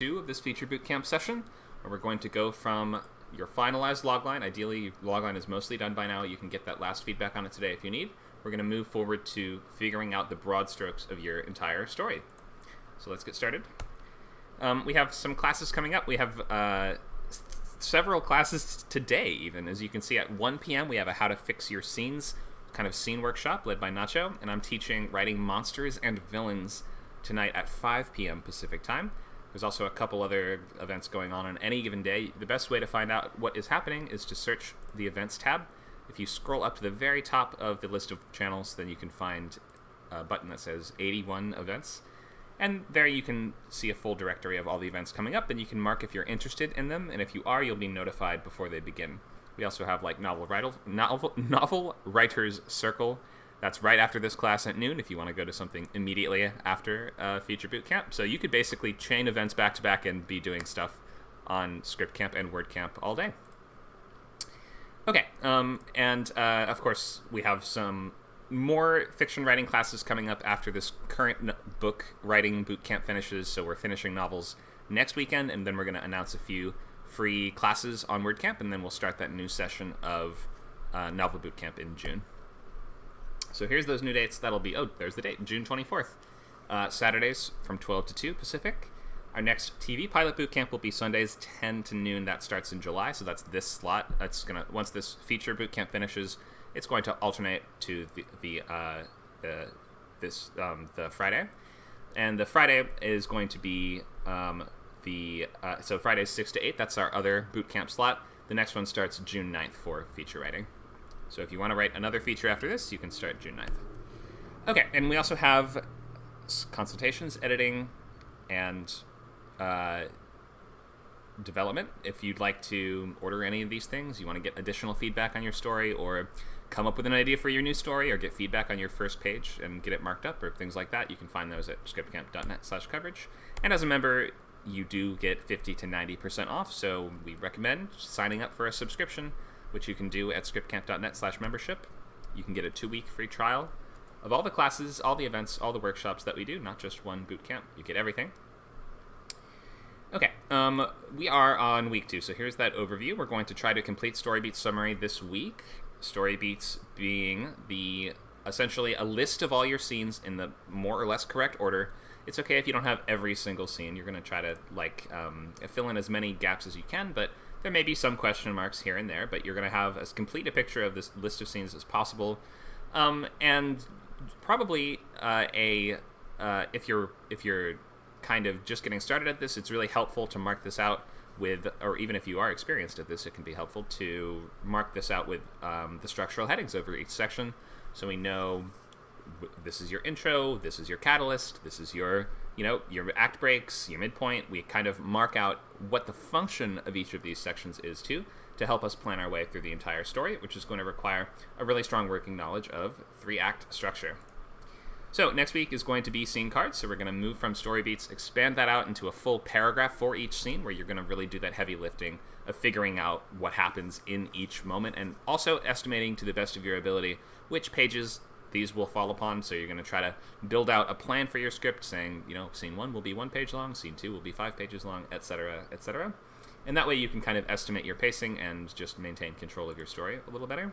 2 of this feature bootcamp session, where we're going to go from your finalized logline. Ideally, your logline is mostly done by now. You can get that last feedback on it today if you need. We're going to move forward to figuring out the broad strokes of your entire story. So let's get started. We have some classes coming up. We have several classes today, even. As you can see, at 1 p.m. we have a How to Fix Your Scenes kind of scene workshop led by Nacho, and I'm teaching writing monsters and villains tonight at 5 p.m. Pacific time. There's also a couple other events going on any given day. The best way to find out what is happening is to search the events tab. If you scroll up to the very top of the list of channels, then you can find a button that says 81 events. And there you can see a full directory of all the events coming up, and you can mark if you're interested in them, and if you are, you'll be notified before they begin. We also have like Novel Writers Circle. That's right after this class at noon if you want to go to something immediately after Feature Bootcamp. So you could basically chain events back to back and be doing stuff on Script and WordCamp all day. Okay, and of course we have some more fiction writing classes coming up after this current book writing bootcamp finishes. So we're finishing novels next weekend, and then we're going to announce a few free classes on WordCamp, and then we'll start that new session of Novel Bootcamp in June. So here's those new dates. That'll be, there's the date, June 24th. Saturdays from 12 to 2 Pacific. Our next TV pilot bootcamp will be Sundays 10 to noon. That starts in July, so that's this slot. That's gonna, once this feature bootcamp finishes, it's going to alternate to the Friday. And the Friday is going to be so Fridays 6 to 8. That's our other bootcamp slot. The next one starts June 9th for feature writing. So if you want to write another feature after this, you can start June 9th. Okay, and we also have consultations, editing, and development. If you'd like to order any of these things, you want to get additional feedback on your story, or come up with an idea for your new story, or get feedback on your first page and get it marked up, or things like that, you can find those at scriptcamp.net/coverage. And as a member, you do get 50 to 90% off, so we recommend signing up for a subscription, which you can do at scriptcamp.net/membership. You can get a 2-week free trial of all the classes, all the events, all the workshops that we do, not just one boot camp. You get everything. Okay, we are on week 2, so here's that overview. We're going to try to complete Storybeats summary this week. Storybeats being essentially a list of all your scenes in the more or less correct order. It's okay if you don't have every single scene. You're going to try to fill in as many gaps as you can, but there may be some question marks here and there, but you're going to have as complete a picture of this list of scenes as possible. And probably if you're kind of just getting started at this, it's really helpful to mark this out with, or even if you are experienced at this, it can be helpful to mark this out with the structural headings over each section, so we know this is your intro, this is your catalyst, this is your act breaks, your midpoint. We kind of mark out what the function of each of these sections is to help us plan our way through the entire story, which is going to require a really strong working knowledge of 3-act structure. So next week is going to be scene cards, so we're going to move from Storybeats, expand that out into a full paragraph for each scene, where you're going to really do that heavy lifting of figuring out what happens in each moment, and also estimating to the best of your ability which pages these will fall upon. So you're going to try to build out a plan for your script, saying, scene 1 will be 1 page long, scene 2 will be 5 pages long, etc., etc. And that way you can kind of estimate your pacing and just maintain control of your story a little better.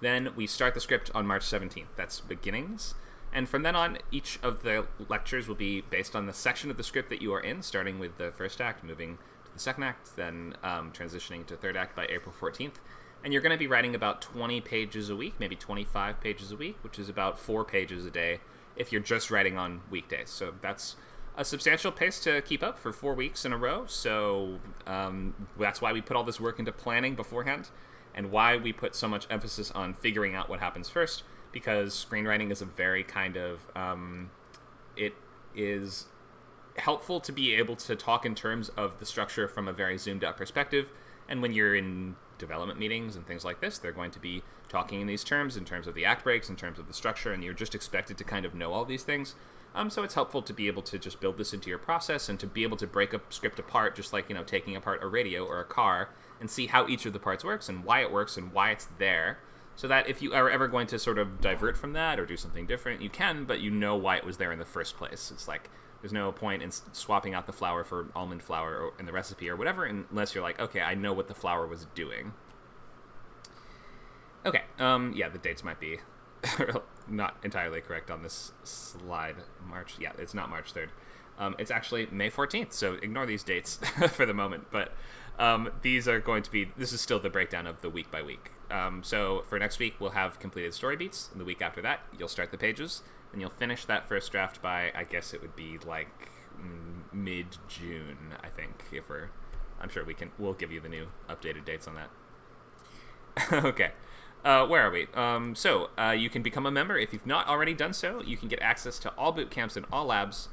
Then we start the script on March 17th. That's beginnings. And from then on, each of the lectures will be based on the section of the script that you are in, starting with the first act, moving to the second act, then transitioning to third act by April 14th. And you're going to be writing about 20 pages a week, maybe 25 pages a week, which is about 4 pages a day if you're just writing on weekdays. So that's a substantial pace to keep up for 4 weeks in a row. So that's why we put all this work into planning beforehand, and why we put so much emphasis on figuring out what happens first, because screenwriting is a very kind of, it is helpful to be able to talk in terms of the structure from a very zoomed out perspective. And when you're in development meetings and things like this, they're going to be talking in these terms, in terms of the act breaks, in terms of the structure, and you're just expected to kind of know all these things. So it's helpful to be able to just build this into your process, and to be able to break a script apart, just like, taking apart a radio or a car, and see how each of the parts works and why it's there, so that if you are ever going to sort of divert from that or do something different, you can, but you know why it was there in the first place. It's like, There's no point in swapping out the flour for almond flour in the recipe or whatever, unless you're like, okay, I know what the flour was doing. Okay, yeah, the dates might be not entirely correct on this slide. It's not March 3rd. It's actually May 14th, so ignore these dates for the moment. But these are going to be, this is still the breakdown of the week by week. So for next week, we'll have completed story beats. And the week after that, you'll start the pages. And you'll finish that first draft by, I guess it would be like mid-June, I think. I'm sure we'll give you the new updated dates on that. Okay. Where are we? So you can become a member if you've not already done so. You can get access to all boot camps and all labs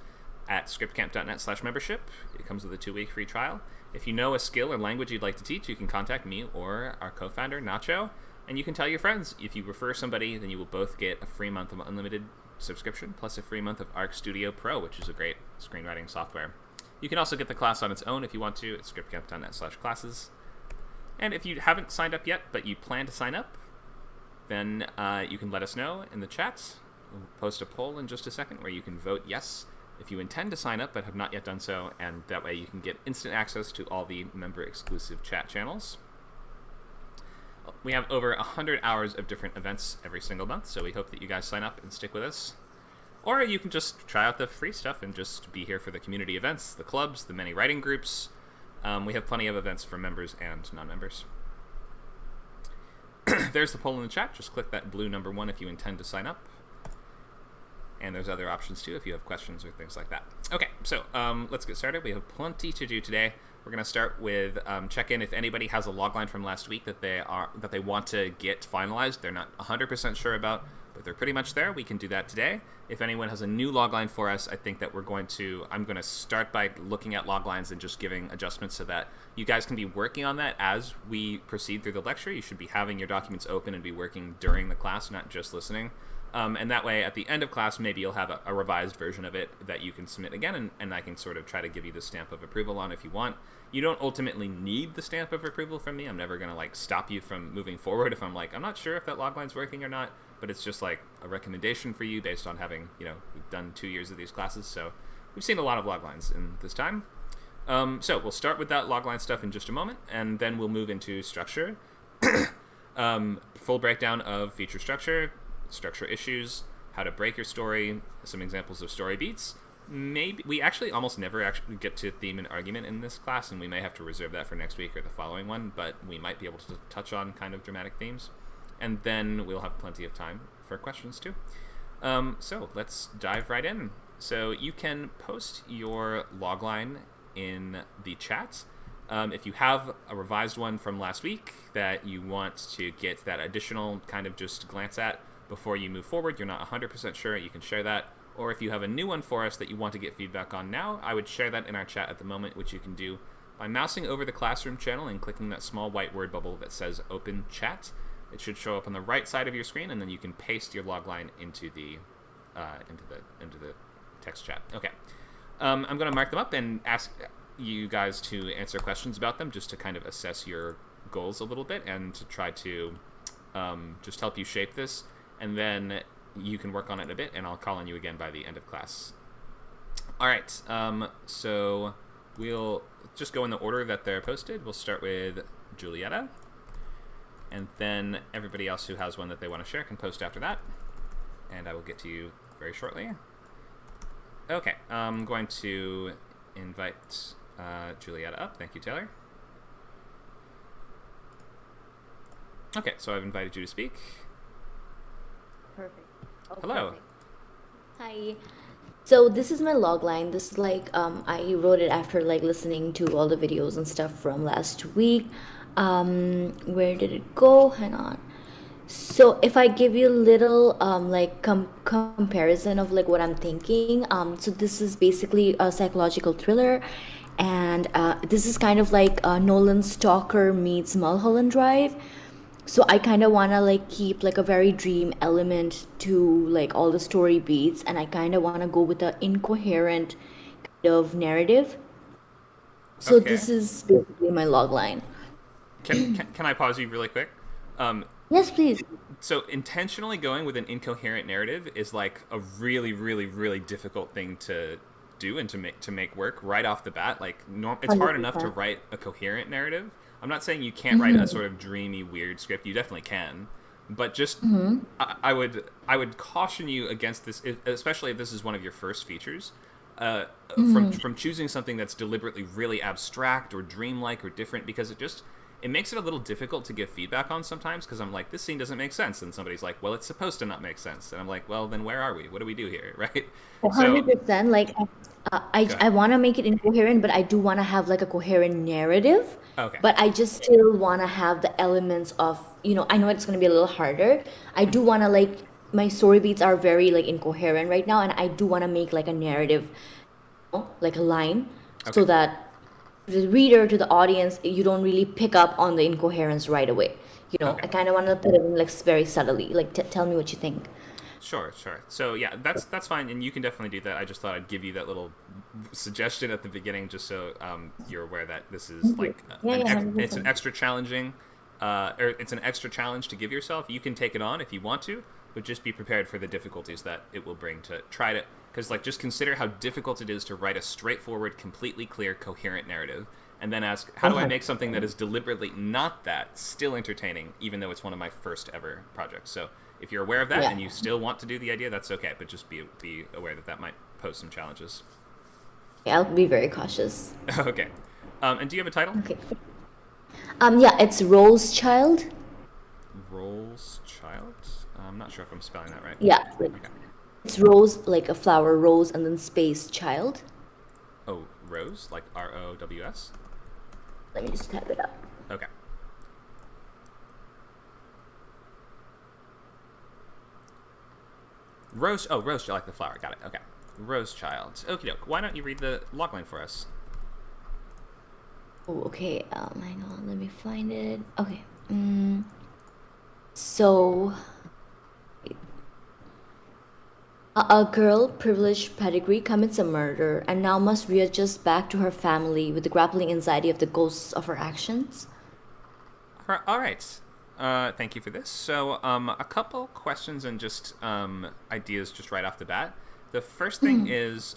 at scriptcamp.net/membership. It comes with a 2-week free trial. If you know a skill or language you'd like to teach, you can contact me or our co-founder, Nacho, and you can tell your friends. If you refer somebody, then you will both get a free month of unlimited subscription, plus a free month of Arc Studio Pro, which is a great screenwriting software. You can also get the class on its own if you want to at scriptcamp.net/classes. And if you haven't signed up yet, but you plan to sign up, then you can let us know in the chat. We'll post a poll in just a second where you can vote yes if you intend to sign up but have not yet done so, and that way you can get instant access to all the member-exclusive chat channels. We have over 100 hours of different events every single month, so we hope that you guys sign up and stick with us. Or you can just try out the free stuff and just be here for the community events, the clubs, the many writing groups. We have plenty of events for members and non-members. There's the poll in the chat. Just click that blue number 1 if you intend to sign up. And there's other options too if you have questions or things like that. Okay, so let's get started. We have plenty to do today. We're going to start with check in if anybody has a logline from last week that they want to get finalized. They're not 100% sure about, but they're pretty much there. We can do that today. If anyone has a new logline for us, I think that I'm going to start by looking at loglines and just giving adjustments so that you guys can be working on that as we proceed through the lecture. You should be having your documents open and be working during the class, not just listening. And that way, at the end of class, maybe you'll have a revised version of it that you can submit again, and I can sort of try to give you the stamp of approval on if you want. You don't ultimately need the stamp of approval from me. I'm never going to stop you from moving forward if I'm I'm not sure if that logline's working or not, but it's just a recommendation for you based on having, we've done 2 years of these classes, so we've seen a lot of loglines in this time. So we'll start with that logline stuff in just a moment, and then we'll move into structure. Full breakdown of feature structure issues, how to break your story, some examples of story beats. Maybe we actually almost never actually get to theme and argument in this class, and we may have to reserve that for next week or the following one, but we might be able to touch on kind of dramatic themes. And then we'll have plenty of time for questions too. So let's dive right in. So you can post your logline in the chat. If you have a revised one from last week that you want to get that additional kind of just glance at before you move forward, you're not 100% sure, you can share that. Or if you have a new one for us that you want to get feedback on now, I would share that in our chat at the moment, which you can do by mousing over the Classroom channel and clicking that small white word bubble that says Open Chat. It should show up on the right side of your screen, and then you can paste your logline into the text chat. Okay, I'm going to mark them up and ask you guys to answer questions about them, just to kind of assess your goals a little bit and to try to just help you shape this. And then you can work on it a bit, and I'll call on you again by the end of class. All right, so we'll just go in the order that they're posted. We'll start with Julietta, and then everybody else who has one that they want to share can post after that, and I will get to you very shortly. Okay, I'm going to invite Julietta up. Thank you, Taylor. Okay, so I've invited you to speak. Perfect. Oh, hello. Perfect. Hi. So this is my log line. This is I wrote it after listening to all the videos and stuff from last week. Where did it go? Hang on. So if I give you a little comparison of what I'm thinking, so this is basically a psychological thriller, and this is kind of Nolan Stalker meets Mulholland Drive. So I kind of want to keep a very dream element to all the story beats, and I kind of want to go with an incoherent kind of narrative. So Okay. this is basically my log line. Can I pause you really quick? Yes, please. So intentionally going with an incoherent narrative is a really, really, really difficult thing to do and to make work right off the bat. Like, it's hard enough to 100%. write a coherent narrative. I'm not saying you can't write a sort of dreamy, weird script. You definitely can, but just I would caution you against this, especially if this is one of your first features. From choosing something that's deliberately really abstract or dreamlike or different, because it makes it a little difficult to give feedback on sometimes, because I'm like, this scene doesn't make sense, and somebody's like, well, it's supposed to not make sense, and I'm like, well, then where are we? What do we do here, right? So 100%. Like, go I ahead. want to make it incoherent, but I do want to have like a coherent narrative. Okay. But I just still want to have the elements of, I know it's going to be a little harder. I do want to like, my story beats are very like incoherent right now, and I do want to make like a narrative, like a line, Okay. so that the reader, to the audience, you don't really pick up on the incoherence right away. Okay. I kind of want to put it in like very subtly. Like, tell me what you think. Sure, sure. So yeah, that's fine, and you can definitely do that. I just thought I'd give you that little suggestion at the beginning, just so you're aware that this is like Yeah, yeah, it's an 100%. extra challenging, or it's an extra challenge to give yourself. You can take it on if you want to, but just be prepared for the difficulties that it will bring to try to. Because like, just consider how difficult it is to write a straightforward, completely clear, coherent narrative, and then ask, how do I make something that is deliberately not that, still entertaining, even though it's one of my first ever projects. So if you're aware of that Yeah. and you still want to do the idea, that's okay. But just be aware that that might pose some challenges. Yeah, I'll be very cautious. Okay. And do you have a title? Okay. Yeah, it's Rose Child. Rose Child? I'm not sure if I'm spelling that right. Yeah, like Okay. it's Rose, like a flower, rose, and then space child. Oh, Rose? Like ROWS? Let me just type it up. Okay. Rose. Oh, Rose, like the flower. Got it. Okay. Rose Child. Okie doke. Why don't you read the logline for us? Oh, okay. Hang on, let me find it. Okay. So, a girl, privileged pedigree, commits a murder and now must readjust back to her family with the grappling anxiety of the ghosts of her actions. All right. Thank you for this. So, a couple questions and just ideas just right off the bat. The first thing is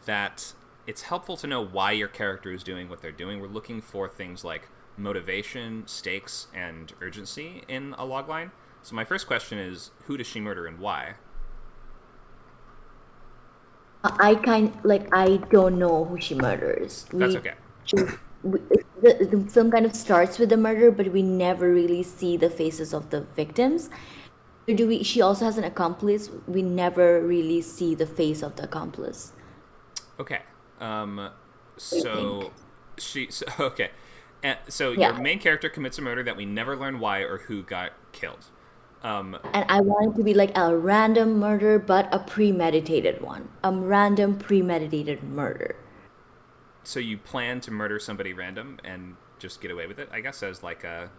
that it's helpful to know why your character is doing what they're doing. We're looking for things like motivation, stakes, and urgency in a logline. So my first question is, who does she murder and why? I don't know who she murders. That's okay. She, we the film kind of starts with the murder, but we never really see the faces of the victims. Do we? She also has an accomplice. We never really see the face of the accomplice. Okay. What do you think? So okay. And so your Yeah, main character commits a murder that we never learn why or who got killed. and I want it to be like a random murder, but a premeditated one. A random premeditated murder. So you plan to murder somebody random and just get away with it, I guess, as like a.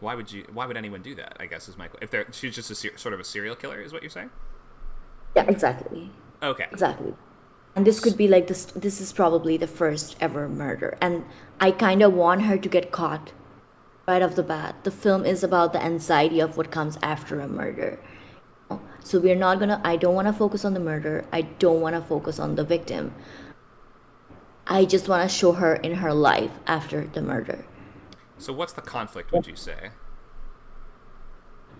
Why would anyone do that? I guess is my. If she's just sort of a serial killer, is what you're saying? Yeah, exactly. Okay. Exactly. And this could be like this. This is probably the first ever murder, and I kind of want her to get caught right off the bat. The film is about the anxiety of what comes after a murder. So we're not gonna. I don't want to focus on the murder. I don't want to focus on the victim. I just want to show her in her life after the murder. So what's the conflict? Would you say?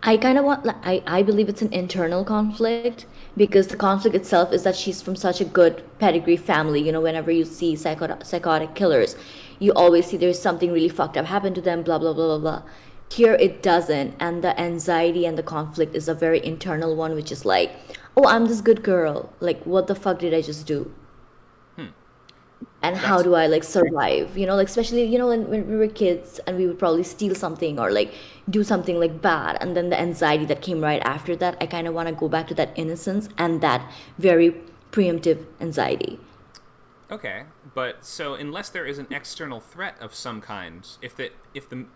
I kind of want, like, I believe it's an internal conflict because the conflict itself is that she's from such a good pedigree family. Whenever you see psychotic killers, you always see there's something really fucked up happened to them, blah, blah, blah, blah, blah. Here it doesn't. And the anxiety and the conflict is a very internal one, which is like, oh, I'm this good girl. Like, what the fuck did I just do? And how That's do I like survive? Like, especially when we were kids and we would probably steal something or like do something like bad, and then the anxiety that came right after that. I kind of want to go back to that innocence and that very preemptive anxiety. okay. But so unless there is an external threat of some kind, if the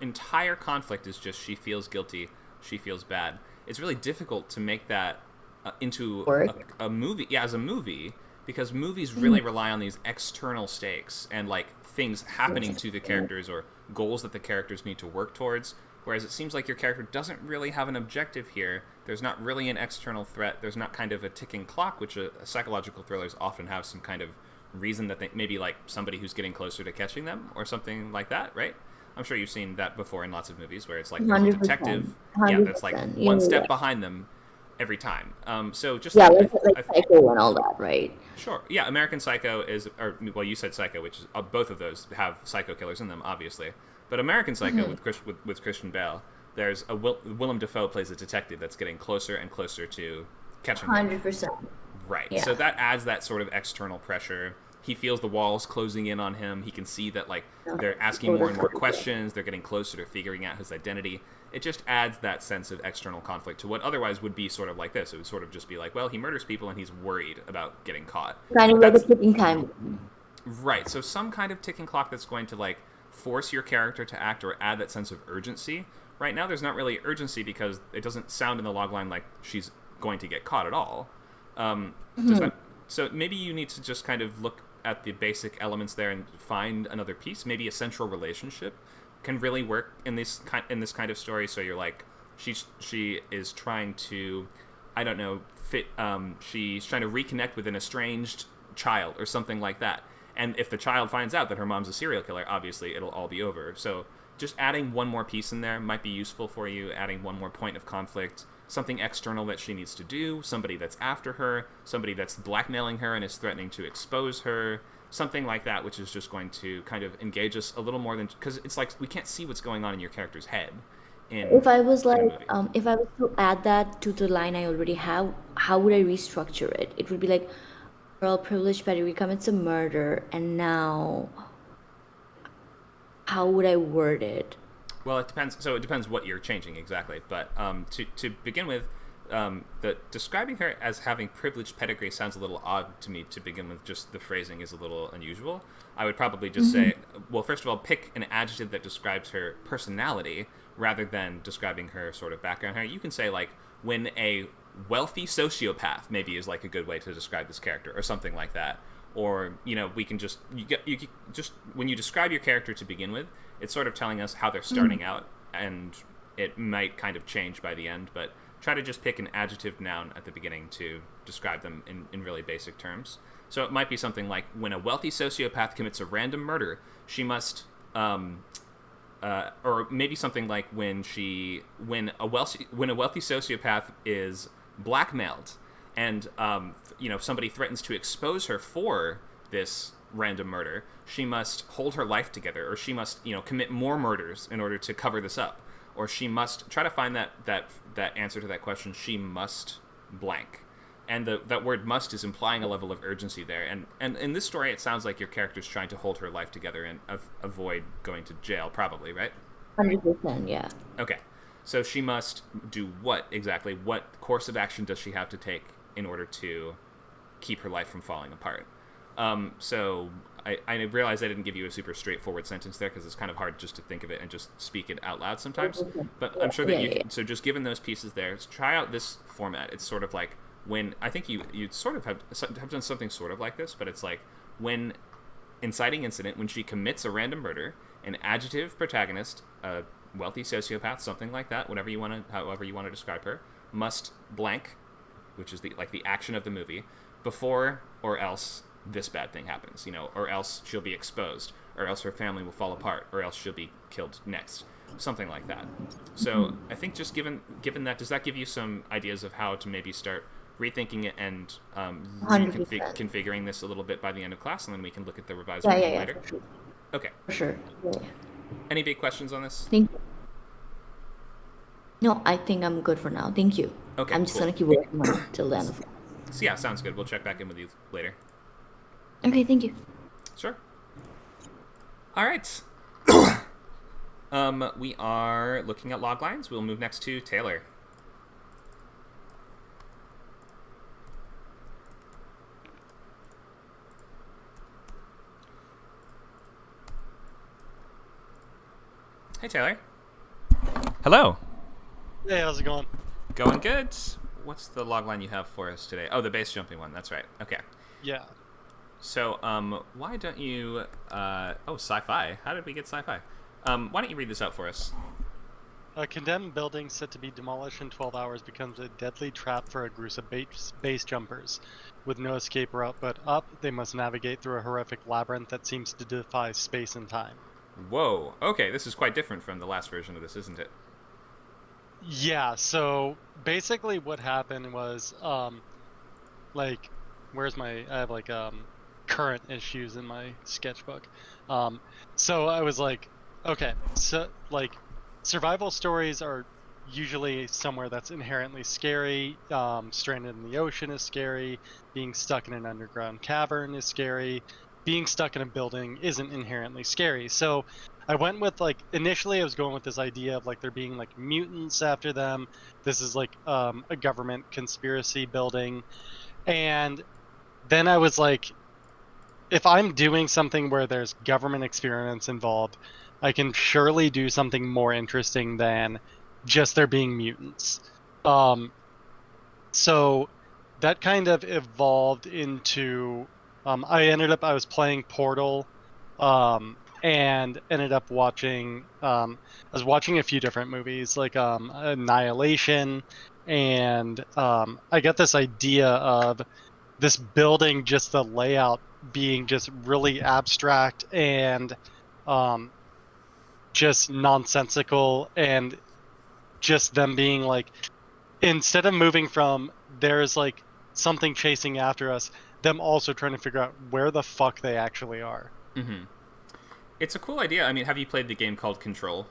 entire conflict is just she feels guilty, she feels bad, it's really difficult to make that into Work. a movie. Yeah, as a movie, because movies really rely on these external stakes and like things happening to the characters or goals that the characters need to work towards. Whereas it seems like your character doesn't really have an objective here. There's not really an external threat. There's not kind of a ticking clock, which psychological thrillers often have some kind of reason that they maybe like somebody who's getting closer to catching them or something like that, right? I'm sure you've seen that before in lots of movies where it's like there's a 100%. detective, 100%. that's like Yeah, one yeah, step yeah. behind them every time. So just Yeah, like, like Psycho and all that, right? sure, yeah, American Psycho is, or well, you said Psycho, which is both of those have psycho killers in them, obviously. But American Psycho with Christian Bale, there's a Willem Dafoe plays a detective that's getting closer and closer to catching him. 100%. Right. Yeah. So that adds that sort of external pressure. He feels the walls closing in on him. He can see that like they're asking more and more questions. They're getting closer to figuring out his identity. It just adds that sense of external conflict to what otherwise would be sort of like this. It would sort of just be like, well, he murders people and he's worried about getting caught. Kind of like a ticking time. Right. So some kind of ticking clock that's going to like force your character to act or add that sense of urgency. Right now, there's not really urgency because it doesn't sound in the logline like she's going to get caught at all. So maybe you need to just kind of look at the basic elements there and find another piece. Maybe a central relationship can really work in this kind of story. So you're like, she is trying to, I don't know, she's trying to reconnect with an estranged child or something like that. And if the child finds out that her mom's a serial killer, obviously it'll all be over. So just adding one more piece in there might be useful for you, adding one more point of conflict, something external that she needs to do, somebody that's after her, somebody that's blackmailing her and is threatening to expose her, something like that, which is just going to kind of engage us a little more than, because it's like we can't see what's going on in your character's head. If I was like, if I was to add that to the line I already have, how would I restructure it? It would be like, girl, privileged pedigree commits a murder, and now, how would I word it? Well, it depends. So it depends what you're changing exactly. But to begin with, describing her as having privileged pedigree sounds a little odd to me to begin with. Just the phrasing is a little unusual. I would probably just say, well, first of all, pick an adjective that describes her personality rather than describing her sort of background. Her, you can say like when a wealthy sociopath maybe is like a good way to describe this character or something like that. Or we can just just when you describe your character to begin with, it's sort of telling us how they're starting out, and it might kind of change by the end. But try to just pick an adjective noun at the beginning to describe them in really basic terms. So it might be something like when a wealthy sociopath commits a random murder, she must, or maybe something like when a wealthy sociopath is blackmailed. And somebody threatens to expose her for this random murder, she must hold her life together, or she must commit more murders in order to cover this up, or she must try to find that answer to that question. She must blank, and that word "must" is implying a level of urgency there. And in this story, it sounds like your character's trying to hold her life together and avoid going to jail, probably, right? 100%, yeah. Okay, so she must do what exactly? What course of action does she have to take in order to keep her life from falling apart? So I realize I didn't give you a super straightforward sentence there because it's kind of hard just to think of it and just speak it out loud sometimes. But I'm sure that so just given those pieces there, try out this format. It's sort of like when, I think you sort of have done something sort of like this, but it's like when inciting incident, when she commits a random murder, an adjective protagonist, a wealthy sociopath, something like that, however you want to describe her, must blank, which is the action of the movie, before or else this bad thing happens, or else she'll be exposed, or else her family will fall apart, or else she'll be killed next, something like that. So I think just given that, does that give you some ideas of how to maybe start rethinking it and configuring this a little bit by the end of class, and then we can look at the revised version later? For sure. Okay. For sure. Yeah. Any big questions on this? No, I think I'm good for now. Thank you. Okay, I'm just cool. gonna keep working on it till the end of it. So yeah, sounds good. We'll check back in with you later. Okay, thank you. Sure. All right. We are looking at log lines. We'll move next to Taylor. Hey, Taylor. Hello. Hey, how's it going? Going good. What's the log line you have for us today? Oh, the base jumping one. That's right. Okay. Yeah. So, why don't you... sci-fi. How did we get sci-fi? Why don't you read this out for us? A condemned building set to be demolished in 12 hours becomes a deadly trap for a group of base jumpers. With no escape route but up, they must navigate through a horrific labyrinth that seems to defy space and time. Whoa. Okay, this is quite different from the last version of this, isn't it? Yeah, so basically what happened was, like, I have like, current issues in my sketchbook. So I was like, okay, so like, survival stories are usually somewhere that's inherently scary. Stranded in the ocean is scary. Being stuck in an underground cavern is scary. Being stuck in a building isn't inherently scary. So I went with, like, initially I was going with this idea of like there being like mutants after them. This is like a government conspiracy building. And then I was like, if I'm doing something where there's government experiments involved, I can surely do something more interesting than just there being mutants. So that kind of evolved into, I was playing Portal, and ended up watching, I was watching a few different movies, like Annihilation, and I got this idea of this building, just the layout being just really abstract and just nonsensical, and just them being like, instead of moving from there's like something chasing after us, them also trying to figure out where the fuck they actually are. Mm-hmm. It's a cool idea. I mean, have you played the game called Control?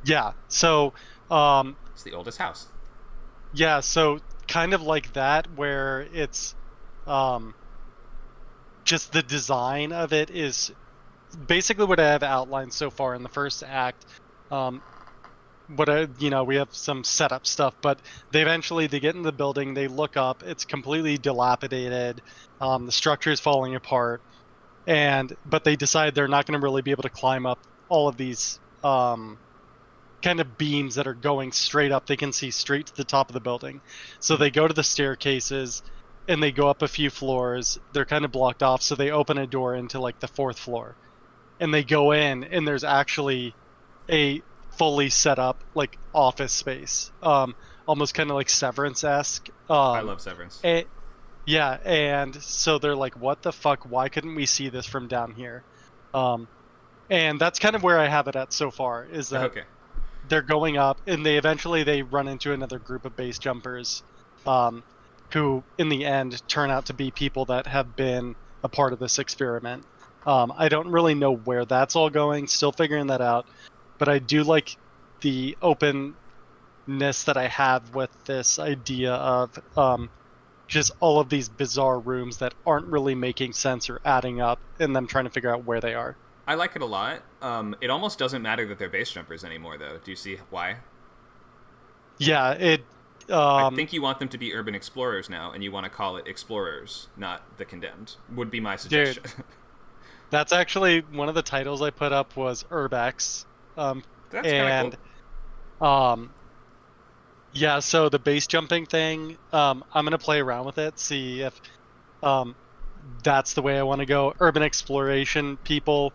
Yeah, so It's the oldest house. yeah, so kind of like that, where it's just the design of it is basically what I have outlined so far in the first act. We have some setup stuff, but they get in the building, they look up, it's completely dilapidated, the structure is falling apart, but they decide they're not going to really be able to climb up all of these kind of beams that are going straight up. They can see straight to the top of the building, so they go to the staircases and they go up a few floors. They're kind of blocked off, so they open a door into like the 4th floor, and they go in, and there's actually a fully set up like office space, almost kind of like Severance-esque. I love Severance. Yeah, and so they're like, what the fuck, why couldn't we see this from down here? And that's kind of where I have it at so far, is that Okay. they're going up, and they run into another group of base jumpers, who in the end turn out to be people that have been a part of this experiment. I don't really know where that's all going, still figuring that out, but I do like the openness that I have with this idea of just all of these bizarre rooms that aren't really making sense or adding up, and them trying to figure out where they are. I like it a lot. It almost doesn't matter that they're base jumpers anymore, though. Do you see why? Yeah, I think you want them to be urban explorers now, and you want to call it Explorers, not The Condemned, would be my suggestion. Dude, that's actually one of the titles I put up was Urbex. That's kind of cool. Yeah, so the base jumping thing, I'm going to play around with it, see if that's the way I want to go. Urban exploration people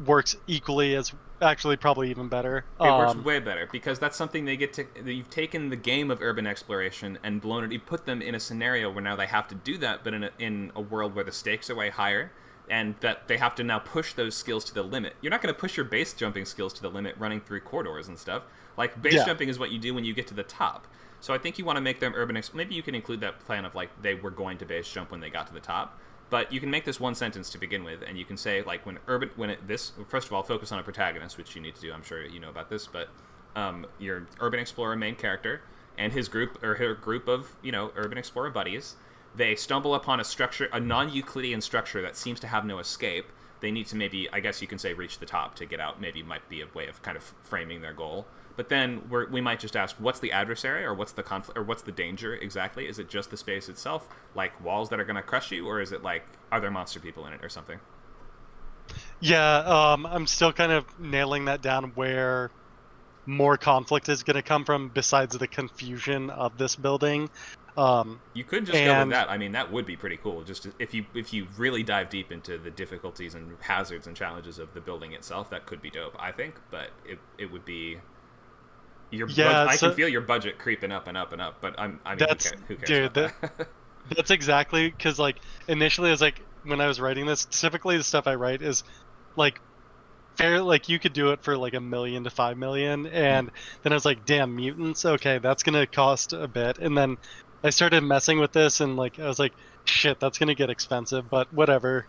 works equally as, actually probably even better. It works way better, because that's something they get to. You've taken the game of urban exploration and blown it. You put them in a scenario where now they have to do that, but in a world where the stakes are way higher, and that they have to now push those skills to the limit. You're not going to push your base jumping skills to the limit running through corridors and stuff. Like, base jumping is what you do when you get to the top. So I think you want to make them urban. Maybe you can include that plan of like they were going to base jump when they got to the top. But you can make this one sentence to begin with, and you can say like first of all, focus on a protagonist, which you need to do. I'm sure you know about this, but your urban explorer main character and his group or her group of urban explorer buddies, they stumble upon a structure, a non-Euclidean structure that seems to have no escape. They need to maybe, I guess you can say, reach the top to get out. Maybe might be a way of kind of framing their goal. But then we might just ask, what's the adversary, or what's the conflict, or what's the danger exactly? Is it just the space itself, like walls that are going to crush you, or is it like, are there monster people in it or something? Yeah, I'm still kind of nailing that down, where more conflict is going to come from besides the confusion of this building. You could just go with that. I mean, that would be pretty cool. Just if you really dive deep into the difficulties and hazards and challenges of the building itself, that could be dope, I think. But it would be I can feel your budget creeping up and up and up. But I mean, who cares dude, about that? That's exactly, because like initially, it's like when I was writing this, typically the stuff I write is like fair, like you could do it for like $1 million to $5 million, and then I was like, damn, mutants, okay, that's gonna cost a bit, and then I started messing with this, and like I was like, shit, that's gonna get expensive, but whatever.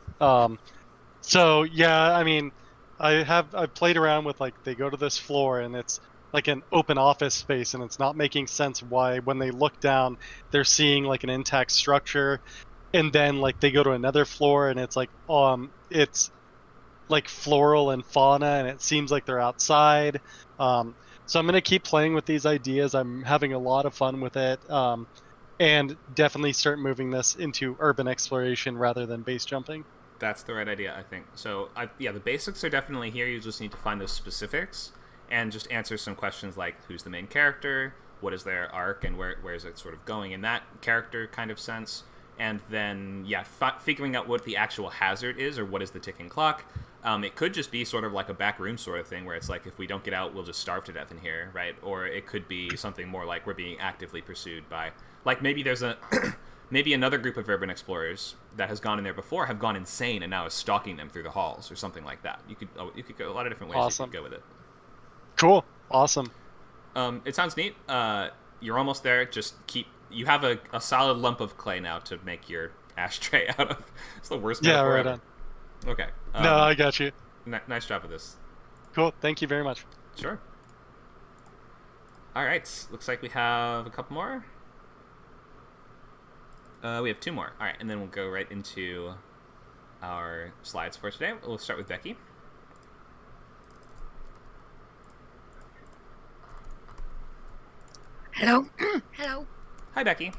So yeah, I mean, I've played around with, like, they go to this floor and it's like an open office space, and it's not making sense why when they look down they're seeing like an intact structure, and then like they go to another floor and it's like it's like floral and fauna and it seems like they're outside. So I'm gonna keep playing with these ideas. I'm having a lot of fun with it, and definitely start moving this into urban exploration rather than base jumping. That's the right idea, I think. So the basics are definitely here. You just need to find those specifics and just answer some questions like, who's the main character, what is their arc, and where is it sort of going in that character kind of sense. And then, figuring out what the actual hazard is, or what is the ticking clock. It could just be sort of like a back room sort of thing, where it's like, if we don't get out, we'll just starve to death in here, right? Or it could be something more like we're being actively pursued by, like, maybe there's maybe another group of urban explorers that has gone in there before have gone insane and now is stalking them through the halls, or something like that. You could go a lot of different ways. Awesome. You could go with it. Cool. Awesome. It sounds neat. You're almost there. Just you have a solid lump of clay now to make your ashtray out of. It's the worst metaphor right ever. on. Okay. No, I got you. Nice job with this. Cool. Thank you very much. Sure. All right. Looks like we have a couple more. We have 2 more. All right, and then we'll go right into our slides for today. We'll start with Becky. Hello? Hello? Hi, Becky.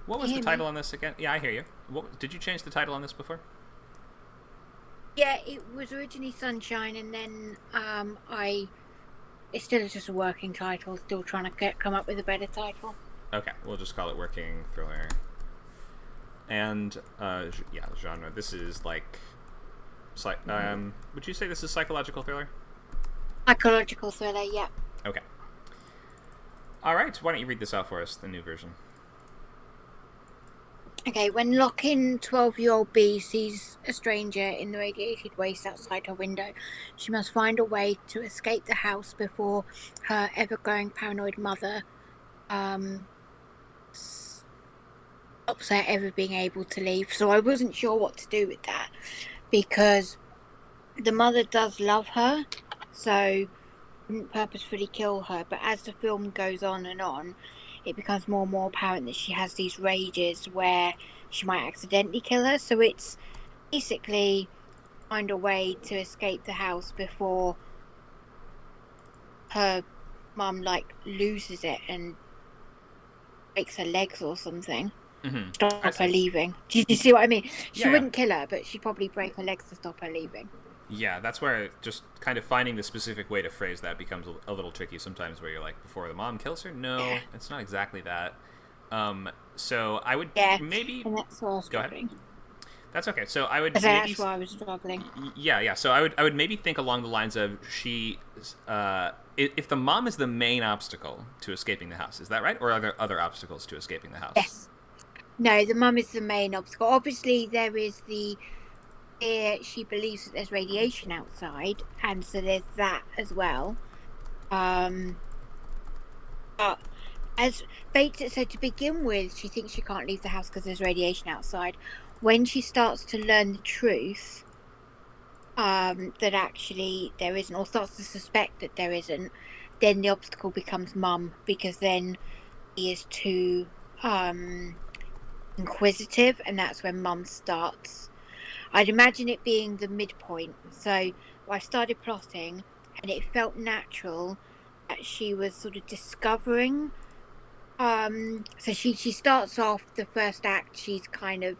What was Can the you hear title on this again? Yeah, I hear you. Did you change the title on this before? Yeah, it was originally Sunshine, and then it's still just a working title, still trying to come up with a better title. Okay, we'll just call it Working Thriller. And, genre. This is like... would you say this is psychological thriller? Psychological thriller, yeah. Okay. All right, why don't you read this out for us, the new version? Okay, when Lockin, 12-year-old B sees a stranger in the radiated waste outside her window, she must find a way to escape the house before her ever-growing paranoid mother stops her ever being able to leave. So I wasn't sure what to do with that, because the mother does love her, so wouldn't purposefully kill her, but as the film goes on and on, it becomes more and more apparent that she has these rages where she might accidentally kill her. So it's basically find a way to escape the house before her mum loses it and breaks her legs or something. Mm-hmm. Stop her leaving. Do you see what I mean? She Yeah. wouldn't kill her, but she'd probably break her legs to stop her leaving. Yeah, that's where just kind of finding the specific way to phrase that becomes a little tricky sometimes, where you're like, before the mom kills her? No, Yeah. it's not exactly that. So I would maybe... And that's why I was Go ahead. struggling. That's okay. So I would maybe... That's why I was struggling. Yeah. So I would maybe think along the lines of if the mom is the main obstacle to escaping the house, is that right? Or are there other obstacles to escaping the house? Yes. No, the mum is the main obstacle. Obviously, there is the fear. She believes that there's radiation outside, and so there's that as well. But as Bates, so to begin with, she thinks she can't leave the house because there's radiation outside. When she starts to learn the truth, that actually there isn't, or starts to suspect that there isn't, then the obstacle becomes mum, because then he is too inquisitive, and that's when mum starts. I'd imagine it being the midpoint. So I started plotting, and it felt natural that she was sort of discovering. So she starts off the first act, she's kind of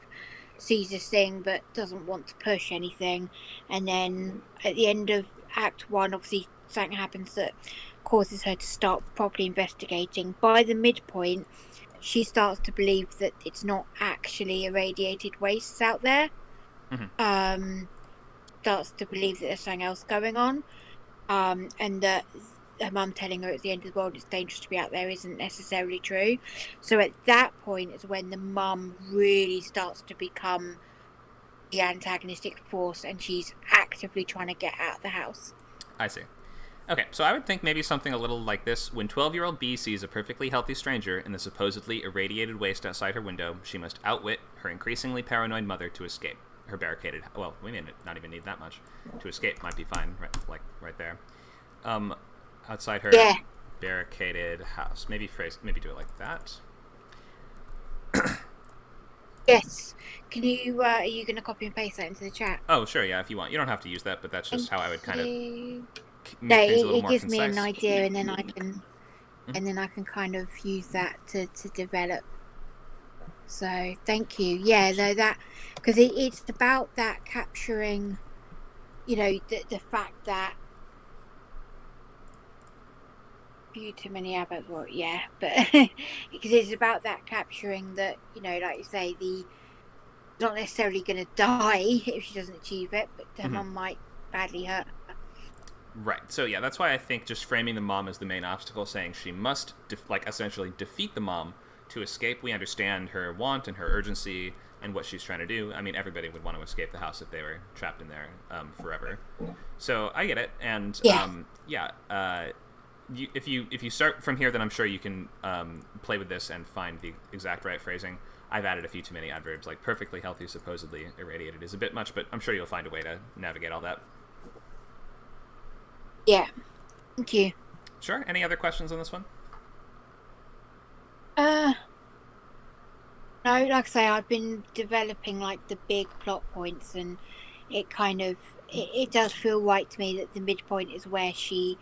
sees this thing but doesn't want to push anything, and then at the end of Act 1, obviously something happens that causes her to start properly investigating. By the midpoint, she starts to believe that it's not actually irradiated wastes out there. Starts to believe that there's something else going on, and that her mum telling her it's the end of the world, it's dangerous to be out there, isn't necessarily true. So at that point is when the mum really starts to become the antagonistic force, and she's actively trying to get out of the house. I see. Okay, so I would think maybe something a little like this. When 12-year-old B sees a perfectly healthy stranger in the supposedly irradiated waste outside her window, she must outwit her increasingly paranoid mother to escape. Her barricaded... Well, we may not even need that much. To escape might be fine, right there. Outside her barricaded house. Maybe do it like that. Yes. Can you, are you going to copy and paste that into the chat? Oh, sure, yeah, if you want. You don't have to use that, but that's just how I would kind of No, make things a little it more gives me an concise. idea, and then I can kind of use that to develop. So thank you. Yeah, no, that because it's about that capturing, the fact that few too many adverts. Well, yeah, but because it's about that capturing that, like you say, not necessarily going to die if she doesn't achieve it, but her mum might badly hurt her. Right. So yeah, that's why I think just framing the mom as the main obstacle, saying she must essentially defeat the mom to escape. We understand her want and her urgency and what she's trying to do. I mean, everybody would want to escape the house if they were trapped in there forever. So I get it. And if you start from here, then I'm sure you can play with this and find the exact right phrasing. I've added a few too many adverbs, like perfectly healthy, supposedly irradiated is a bit much, but I'm sure you'll find a way to navigate all that. Yeah. Thank you. Sure. Any other questions on this one? No, like I say, I've been developing like the big plot points, and it kind of it does feel right to me that the midpoint is where she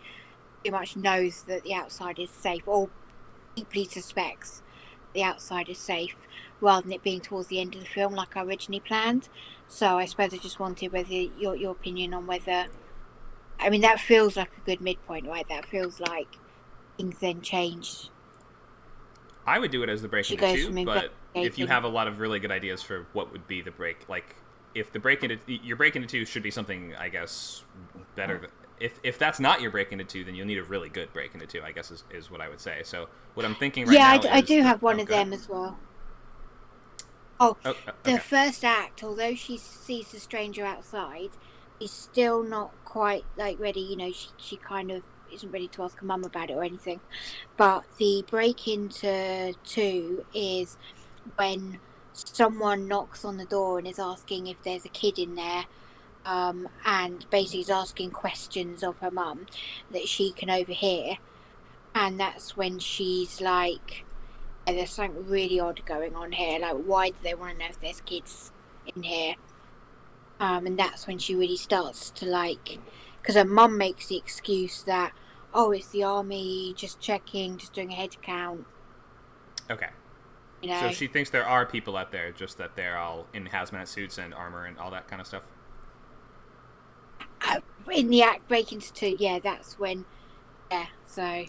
pretty much knows that the outside is safe, or deeply suspects the outside is safe, rather than it being towards the end of the film like I originally planned. So I suppose I just wanted your opinion on whether, I mean, that feels like a good midpoint, right? That feels like things then change. I would do it as the break into two, but if you have a lot of really good ideas for what would be the break, like if your break into two should be something, I guess, better than, if that's not your break into two, then you'll need a really good break into two, I guess is what I would say. So what I'm thinking right now I do have one of them as well. The first act, although she sees the stranger outside, is still not quite like ready. She kind of isn't ready to ask her mum about it or anything. But the break into two is when someone knocks on the door and is asking if there's a kid in there, and basically is asking questions of her mum that she can overhear. And that's when she's like, there's something really odd going on here. Like, why do they want to know if there's kids in here? And that's when she really starts to because her mum makes the excuse that, it's the army, just checking, just doing a head count. Okay. So she thinks there are people out there, just that they're all in hazmat suits and armor and all that kind of stuff? In the act break into two, that's when, so...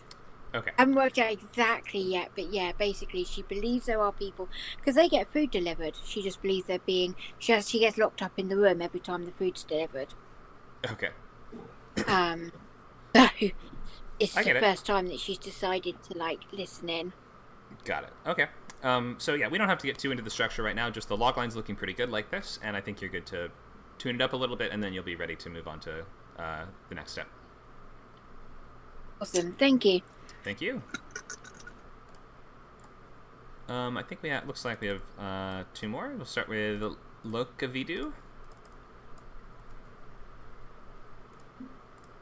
Okay. I haven't worked out exactly yet, but basically she believes there are people, because they get food delivered. She just believes they're being... She gets locked up in the room every time the food's delivered. Okay. So it's the first time that she's decided to listen in. Got it. Okay. So we don't have to get too into the structure right now. Just the logline's looking pretty good like this, and I think you're good to tune it up a little bit, and then you'll be ready to move on to the next step. Awesome. Thank you. Thank you. I think looks like we have two more. We'll start with Lokavidu.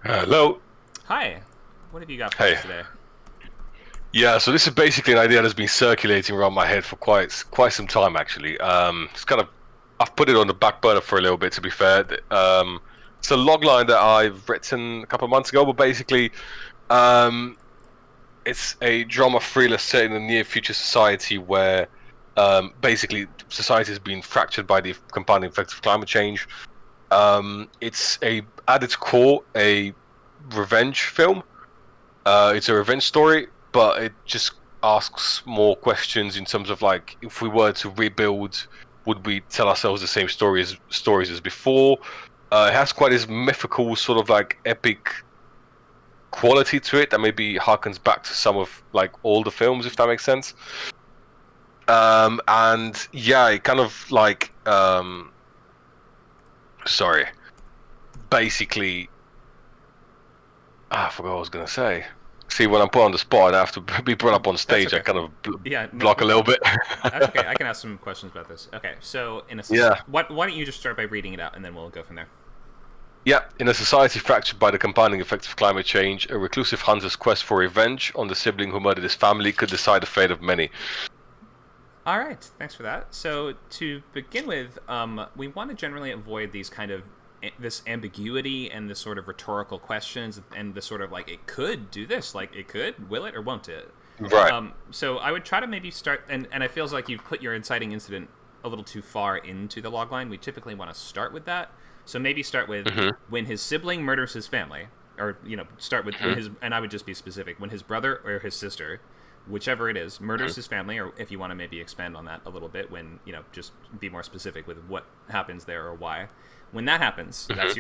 Hello. Hi. What have you got for us today? Yeah, so this is basically an idea that's been circulating around my head for quite some time, actually. I've put it on the back burner for a little bit, to be fair. It's a logline that I've written a couple of months ago, but basically, it's a drama thriller set in a near future society where basically society has been fractured by the compounding effects of climate change. It's at its core a revenge film. It's a revenge story, but it just asks more questions in terms of like, if we were to rebuild, would we tell ourselves the same stories as before? It has quite this mythical sort of like epic quality to it that maybe harkens back to some of like older films, if that makes sense. And yeah, it kind of like basically, I forgot what I was gonna say. See, when I'm put on the spot, I have to be brought up on stage. Okay. I kind of Yeah, block a little bit. That's okay. I can ask some questions about this. Okay, so why don't you just start by reading it out, and then we'll go from there. Yeah, in a society fractured by the compounding effects of climate change, a reclusive hunter's quest for revenge on the sibling who murdered his family could decide the fate of many. All right, thanks for that. So to begin with, we want to generally avoid these kind of this ambiguity and this sort of rhetorical questions and the sort of like, it could do this, like it could, will it or won't it? Right. So I would try to maybe start, and it feels like you've put your inciting incident a little too far into the logline. We typically want to start with that. So maybe start with when his sibling murders his family, or start with when his, and I would just be specific, when his brother or his sister, whichever it is, murders his family, or if you want to maybe expand on that a little bit, when just be more specific with what happens there or why. When that happens, that's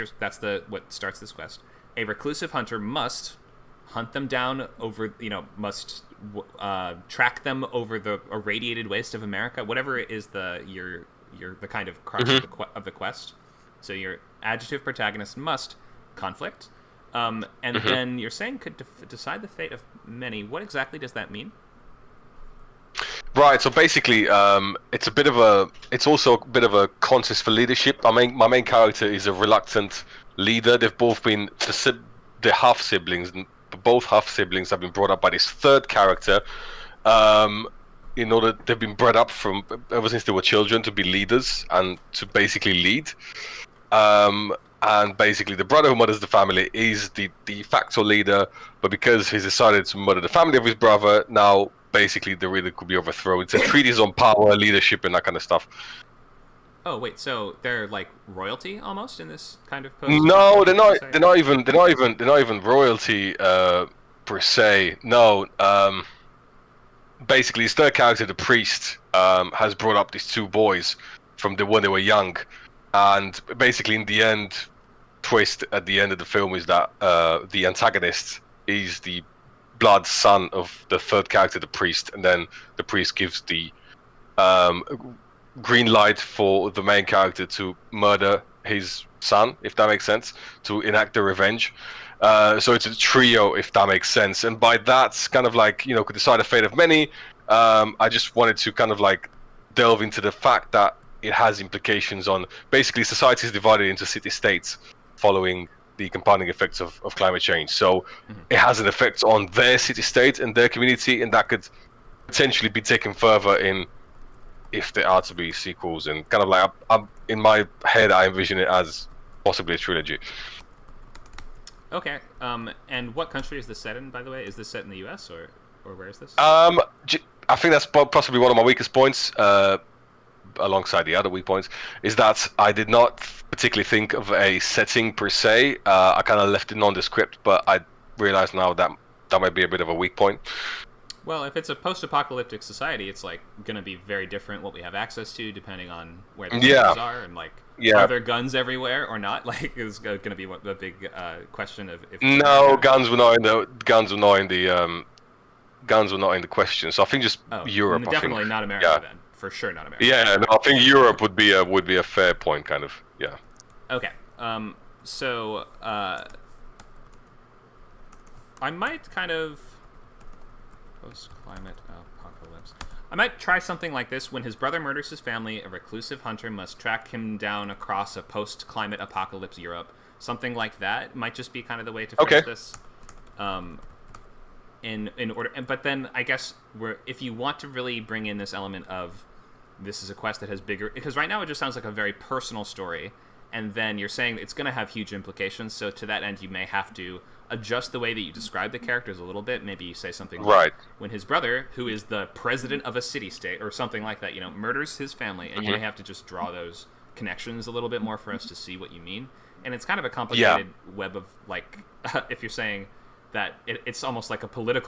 what starts this quest. A reclusive hunter must hunt them down over, must track them over the irradiated waste of America, whatever it is the kind of crux of the quest. So your adjective protagonist must conflict, and then you're saying could decide the fate of many. What exactly does that mean? Right. So basically, it's also a bit of a contest for leadership. My main character is a reluctant leader. They've both been the half siblings. Both half siblings have been brought up by this third character. They've been bred up from ever since they were children to be leaders and to basically lead. And basically, the brother who murders the family is the de facto leader, but because he's decided to murder the family of his brother, now basically the leader could be overthrown. It's a treatise on power, leadership, and that kind of stuff. Oh wait, so they're like royalty almost in this kind of post? No, they're not. They're not even royalty per se. No. Basically, his third character, the priest, has brought up these two boys from when they were young. And basically, in the end, twist at the end of the film is that the antagonist is the blood son of the third character, the priest, and then the priest gives the green light for the main character to murder his son, if that makes sense, to enact the revenge. So it's a trio, if that makes sense. And by that, kind of like, could decide the fate of many. I just wanted to kind of like delve into the fact that it has implications on basically society is divided into city-states following the compounding effects of climate change. So it has an effect on their city-state and their community, and that could potentially be taken further in if there are to be sequels. And kind of like, I'm in my head, I envision it as possibly a trilogy. Okay. And what country is this set in, by the way? Is this set in the US or where is this? I think that's possibly one of my weakest points. Alongside the other weak points, is that I did not particularly think of a setting per se. I kind of left it nondescript, but I realize now that might be a bit of a weak point. Well, if it's a post-apocalyptic society, it's like going to be very different what we have access to, depending on where the guns are, and like, are there guns everywhere or not? Like, it's going to be a big question of if. No, guns were not in the question. So I think just Europe. Definitely not America then. For sure, not America. Yeah, no, I think Europe would be a fair point, kind of. Yeah. Okay. So I might kind of post-climate apocalypse. I might try something like this: when his brother murders his family, a reclusive hunter must track him down across a post-climate apocalypse Europe. Something like that might just be kind of the way to phrase this. In order, but then I guess if you want to really bring in this element of this is a quest that has bigger, because right now it just sounds like a very personal story, and then you're saying it's going to have huge implications. So to that end, you may have to adjust the way that you describe the characters a little bit. Maybe you say something like, when his brother, who is the president of a city-state, or something like that, murders his family, and you may have to just draw those connections a little bit more for us to see what you mean. And it's kind of a complicated web of, like, if you're saying that it's almost like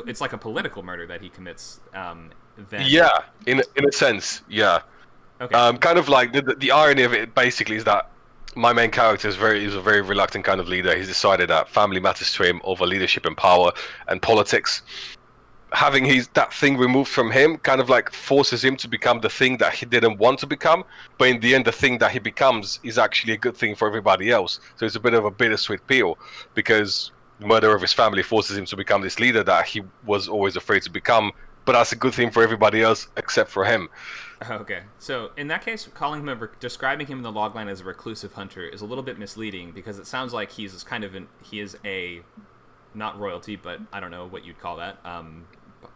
it's like a political murder that he commits. Then Yeah, in a sense, yeah. okay, Kind of like the irony of it basically is that my main character is a very reluctant kind of leader. He's decided that family matters to him over leadership and power and politics. Having that thing removed from him kind of like forces him to become the thing that he didn't want to become, but in the end the thing that he becomes is actually a good thing for everybody else. So it's a bit of a bittersweet pill, because the murder of his family forces him to become this leader that he was always afraid to become, but that's a good thing for everybody else except for him. okay. So in that case, describing him in the logline as a reclusive hunter is a little bit misleading, because it sounds like he is a not royalty, but I don't know what you'd call that,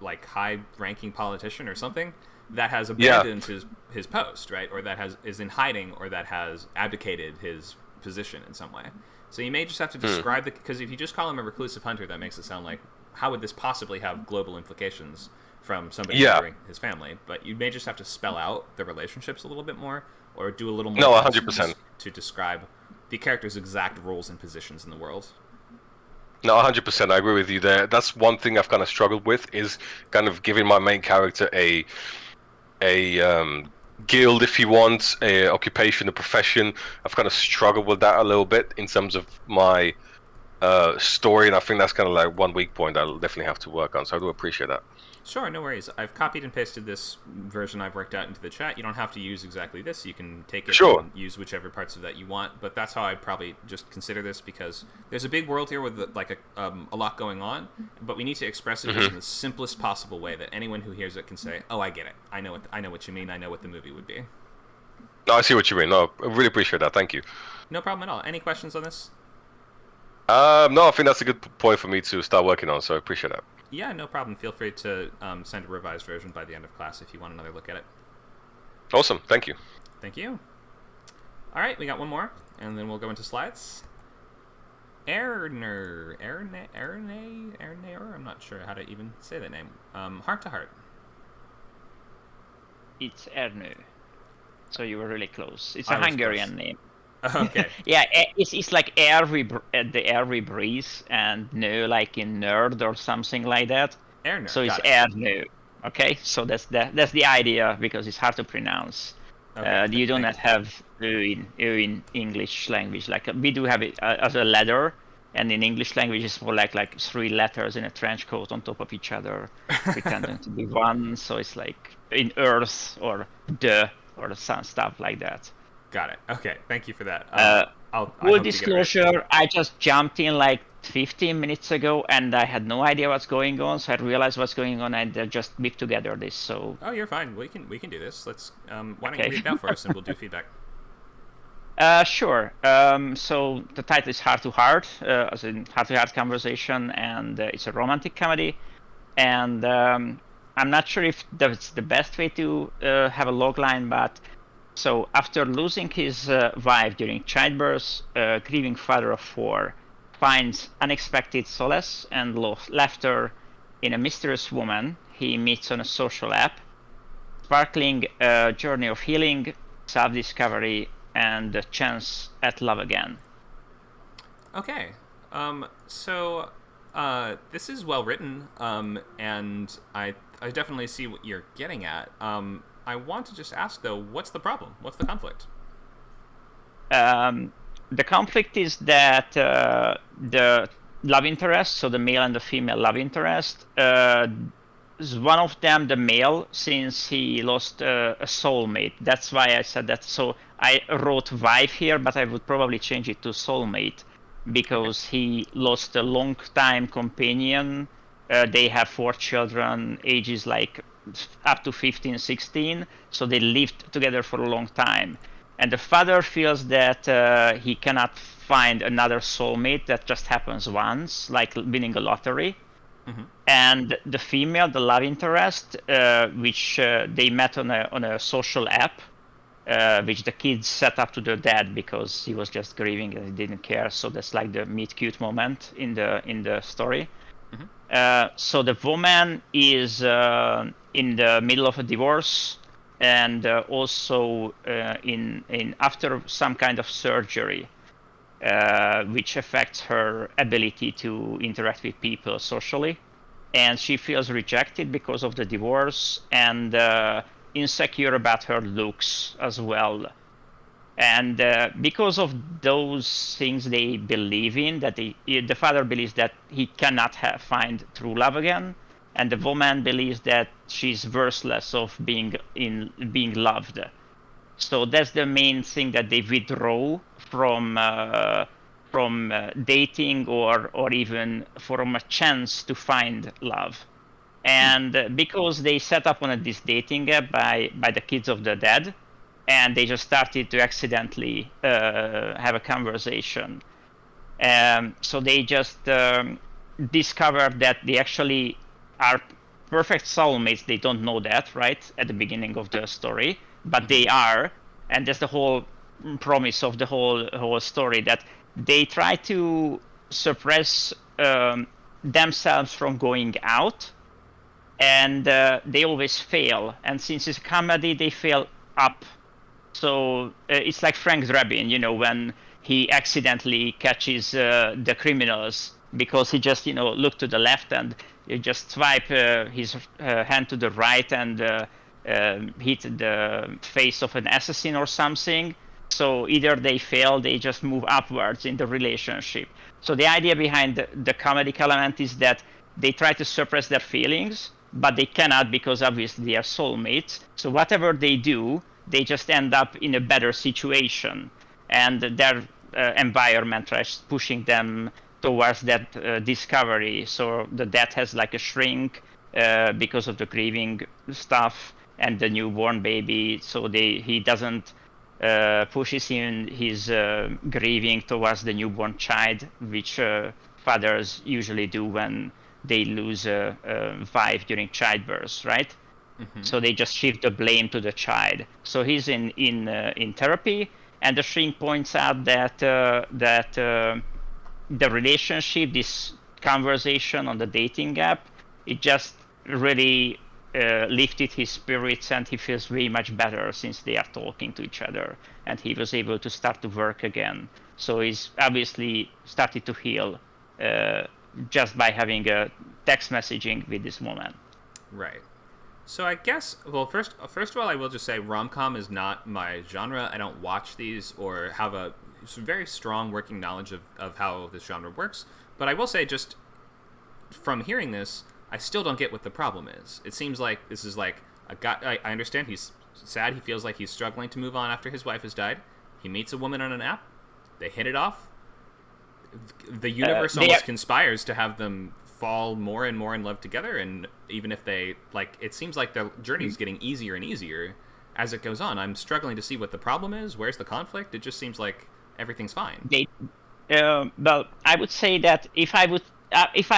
like high-ranking politician or something that has abandoned his post, right? Or that is in hiding, or that has abdicated his position in some way. So you may just have to describe because if you just call him a reclusive hunter, that makes it sound like, how would this possibly have global implications from somebody murdering his family? But you may just have to spell out the relationships a little bit more, or do a little more 100%. to describe the character's exact roles and positions in the world. No, 100%. I agree with you there. That's one thing I've kind of struggled with, is kind of giving my main character a guild, if you want, a occupation, a profession. I've kind of struggled with that a little bit in terms of my story, and I think that's kind of like one weak point I'll definitely have to work on. So I do appreciate that. Sure, no worries. I've copied and pasted this version I've worked out into the chat. You don't have to use exactly this. You can take it and use whichever parts of that you want. But that's how I'd probably just consider this, because there's a big world here with a lot going on. But we need to express it in the simplest possible way that anyone who hears it can say, "Oh, I get it. I know what you mean. I know what the movie would be." No, I see what you mean. No, I really appreciate that. Thank you. No problem at all. Any questions on this? No, I think that's a good point for me to start working on. So I appreciate that. Yeah, no problem. Feel free to send a revised version by the end of class if you want another look at it. Awesome. Thank you. Thank you. All right, we got one more, and then we'll go into slides. Erner, I'm not sure how to even say that name. Heart to Heart. It's Ernu. So you were really close. It's I a was Hungarian close. name. Okay. Yeah, it's like air the air we breathe, and no, like in nerd or something like that. Erner. So it's Ernu. Okay, so that's the idea, because it's hard to pronounce. Okay, You do not have in English language. Like we do have it as a letter, and in English language it's more like three letters in a trench coat on top of each other, pretending to be one. So it's like in Earth or the or some stuff like that. Got it. Okay, thank you for that. Full disclosure, I just jumped in like 15 minutes ago, and I had no idea what's going on, so I realized what's going on, and just whipped together this. So. Oh, you're fine. We can do this. Let's. Why don't you read it out for us, and we'll do feedback. Sure. So the title is Heart to Heart, as in Heart to Heart conversation, and it's a romantic comedy. And I'm not sure if that's the best way to have a logline, but. So after losing his wife during childbirth, a grieving father of 4 finds unexpected solace and laughter in a mysterious woman he meets on a social app, sparkling a journey of healing, self-discovery, and a chance at love again. Okay. So this is well written, and I definitely see what you're getting at. I want to just ask, though, what's the problem? What's the conflict? The conflict is that the love interest, so the male and the female love interest, is one of them, the male, since he lost a soulmate. That's why I said that. So I wrote wife here, but I would probably change it to soulmate, because he lost a long-time companion. They have 4 children, ages like up to 15, 16, so they lived together for a long time. And the father feels that he cannot find another soulmate that just happens once, like winning a lottery. Mm-hmm. And the female, the love interest, which they met on a social app, which the kids set up to their dad because he was just grieving and he didn't care. So that's like the meet cute moment in the story. Mm-hmm. So the woman is in the middle of a divorce, and also in after some kind of surgery. which affects her ability to interact with people socially. And she feels rejected because of the divorce and insecure about her looks as well. And because of those things they believe in, that the father believes that he cannot find true love again, and the woman believes that she's worthless of being loved. So that's the main thing, that they withdraw from dating or even from a chance to find love. And because they set up on this dating app by the kids of the dead, and they just started to accidentally have a conversation. So they just discovered that they actually are perfect soulmates. They don't know that, right, at the beginning of the story, but they are, and that's the whole promise of the whole story, that they try to suppress themselves from going out, and they always fail. And since it's a comedy, they fail up. So it's like Frank Drebin, when he accidentally catches the criminals because he just, looked to the left and you just swipe his hand to the right and hit the face of an assassin or something. So either they fail, they just move upwards in the relationship. So the idea behind the comedic element is that they try to suppress their feelings, but they cannot, because obviously they are soulmates. So whatever they do, they just end up in a better situation, and their environment tries pushing them towards that discovery. So the dad has like a shrink because of the grieving stuff and the newborn baby. So he doesn't pushes in his grieving towards the newborn child, which fathers usually do when they lose a wife during childbirth, right? Mm-hmm. So they just shift the blame to the child. So he's in therapy, and the shrink points out that the relationship, this conversation on the dating app, it just really lifted his spirits, and he feels very much better since they are talking to each other, and he was able to start to work again. So he's obviously started to heal just by having a text messaging with this woman. Right. So I guess, well, first of all, I will just say rom-com is not my genre. I don't watch these or have a very strong working knowledge of how this genre works. But I will say, just from hearing this, I still don't get what the problem is. It seems like this is like a guy. I understand he's sad. He feels like he's struggling to move on after his wife has died. He meets a woman on an app. They hit it off. The universe almost conspires to have them fall more and more in love together, and even if they, like, it seems like the journey is getting easier and easier as it goes on. I'm struggling to see what the problem is. Where's the conflict? It just seems like everything's fine. Well, I would say that if I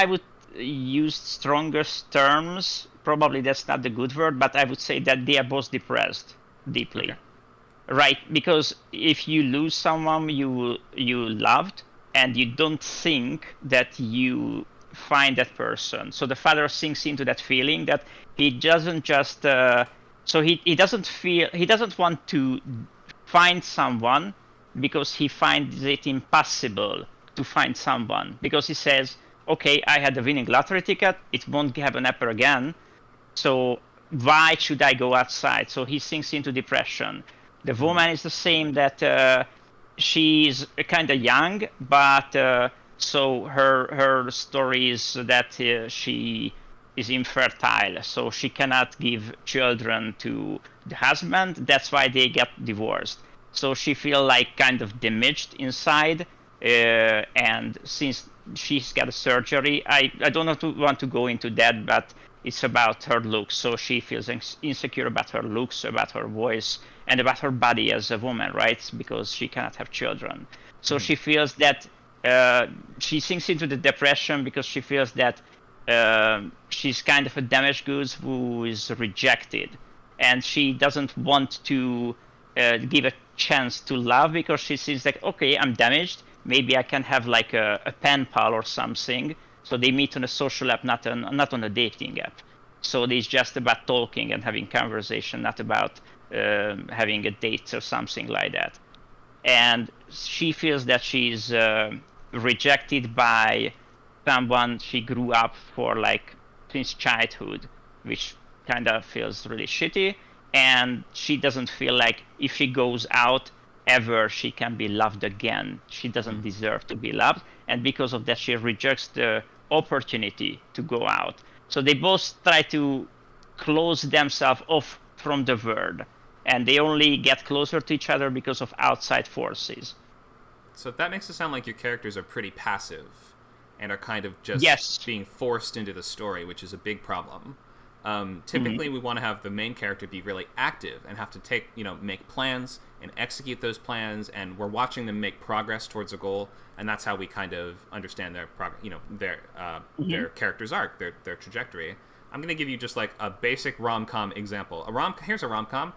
would use stronger terms, probably that's not the good word, but I would say that they are both depressed deeply. Okay. Right? Because if you lose someone you loved, and you don't think that you find that person, so the father sinks into that feeling that he doesn't just so he doesn't want to find someone, because he finds it impossible to find someone, because he says, okay, I had a winning lottery ticket, it won't happen ever again, so why should I go outside? So he sinks into depression. The woman is the same, that she's kind of young, but so her story is that she is infertile, so she cannot give children to the husband. That's why they get divorced. So she feels like kind of damaged inside, and since she's got a surgery, I don't want to go into that, but it's about her looks. So she feels insecure about her looks, about her voice, and about her body as a woman, right? Because she cannot have children. So she feels that she sinks into the depression because she feels that she's kind of a damaged goods who is rejected, and she doesn't want to give a chance to love, because she sees like, okay, I'm damaged, maybe I can have like a pen pal or something. So they meet on a social app, not on a dating app. So it's just about talking and having conversation, not about having a date or something like that. and she feels that she's rejected by someone she grew up for like since childhood, which kind of feels really shitty. And she doesn't feel like if she goes out ever she can be loved again. She doesn't deserve to be loved, and because of that she rejects the opportunity to go out. So they both try to close themselves off from the world, and they only get closer to each other because of outside forces. So that makes it sound like your characters are pretty passive and are kind of just Yes. being forced into the story, which is a big problem. Typically, we want to have the main character be really active and have to make plans and execute those plans, and we're watching them make progress towards a goal, and that's how we kind of understand their their character's arc, their trajectory. I'm going to give you just like a basic rom-com example. Here's a rom-com.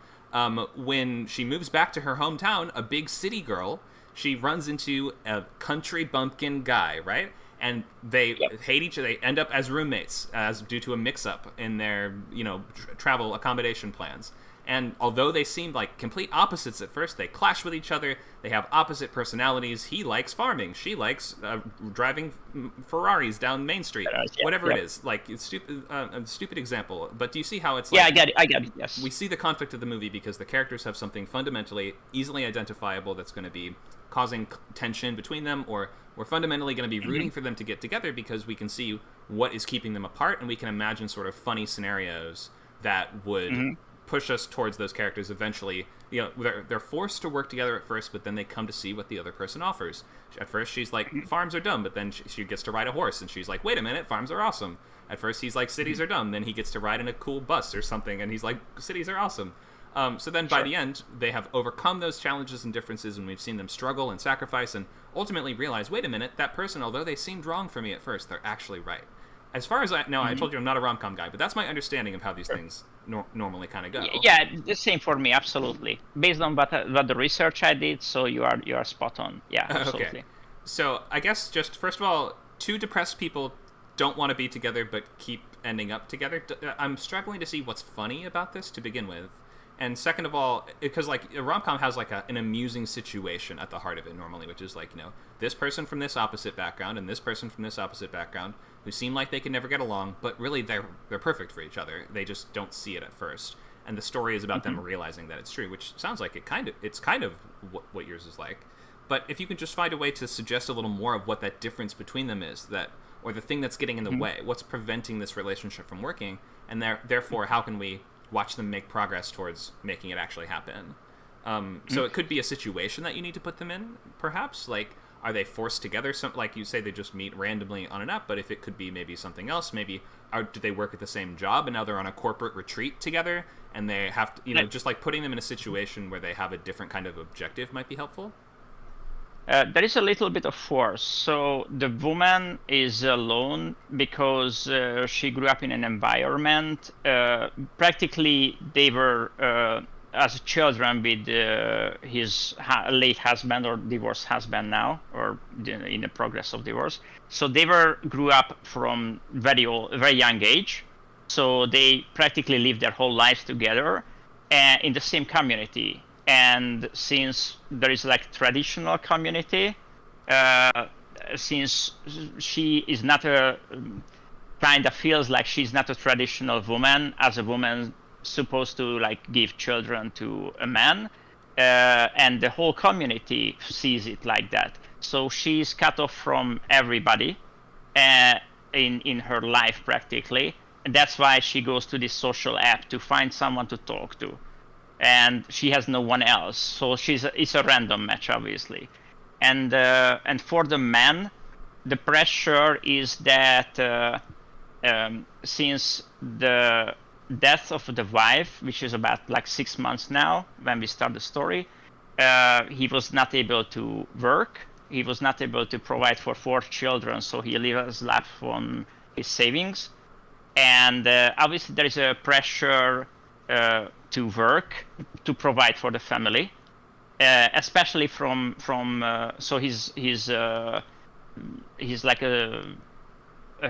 When she moves back to her hometown, a big city girl, she runs into a country bumpkin guy, right? And they hate each other. They end up as roommates due to a mix-up in their, travel accommodation plans. And although they seem like complete opposites at first, they clash with each other. They have opposite personalities. He likes farming. She likes driving Ferraris down Main Street. Whatever it is. Like, it's a stupid example. But do you see how it's like... Yeah, I get it, yes. We see the conflict of the movie because the characters have something fundamentally, easily identifiable that's going to be causing tension between them, or we're fundamentally going to be rooting for them to get together because we can see what is keeping them apart, and we can imagine sort of funny scenarios that would push us towards those characters eventually. They're forced to work together at first, but then they come to see what the other person offers. At first she's like, farms are dumb, but then she gets to ride a horse, and she's like, wait a minute, farms are awesome. At first he's like, cities are dumb, then he gets to ride in a cool bus or something, and he's like, cities are awesome. So then by the end, they have overcome those challenges and differences, and we've seen them struggle and sacrifice and ultimately realize, wait a minute, that person, although they seemed wrong for me at first, they're actually right. As far as I told you I'm not a rom-com guy, but that's my understanding of how these things normally kind of go. Yeah, the same for me, absolutely. Based on what the research I did, so you are spot on. Yeah, absolutely. Okay. So I guess just first of all, two depressed people don't want to be together but keep ending up together. I'm struggling to see what's funny about this to begin with. And second of all, because like a rom-com has like an amusing situation at the heart of it normally, which is like, this person from this opposite background and this person from this opposite background who seem like they can never get along, but really they're perfect for each other. They just don't see it at first. And the story is about them realizing that it's true, which sounds like it's kind of what yours is like. But if you can just find a way to suggest a little more of what that difference between them is, or the thing that's getting in the way, what's preventing this relationship from working, and therefore how can we watch them make progress towards making it actually happen. So it could be a situation that you need to put them in, perhaps. Like, are they forced together? Like you say, they just meet randomly on an app, but if it could be maybe something else, maybe do they work at the same job and now they're on a corporate retreat together and they have to, just like putting them in a situation where they have a different kind of objective might be helpful? There is a little bit of force. So the woman is alone because she grew up in an environment. Practically, they were as children with his late husband or divorced husband now, or in the progress of divorce. So they grew up from very young age. So they practically lived their whole lives together in the same community. And since there is like traditional community, since she is not kind of feels like she's not a traditional woman, as a woman supposed to like give children to a man, and the whole community sees it like that. So she's cut off from everybody in her life practically, and that's why she goes to this social app to find someone to talk to. And she has no one else, so it's a random match, obviously. And for the man, the pressure is that since the death of the wife, which is about like 6 months now when we start the story, he was not able to work. He was not able to provide for 4 children, so he lives life on his savings. And obviously there is a pressure to work, to provide for the family, especially from so he's like a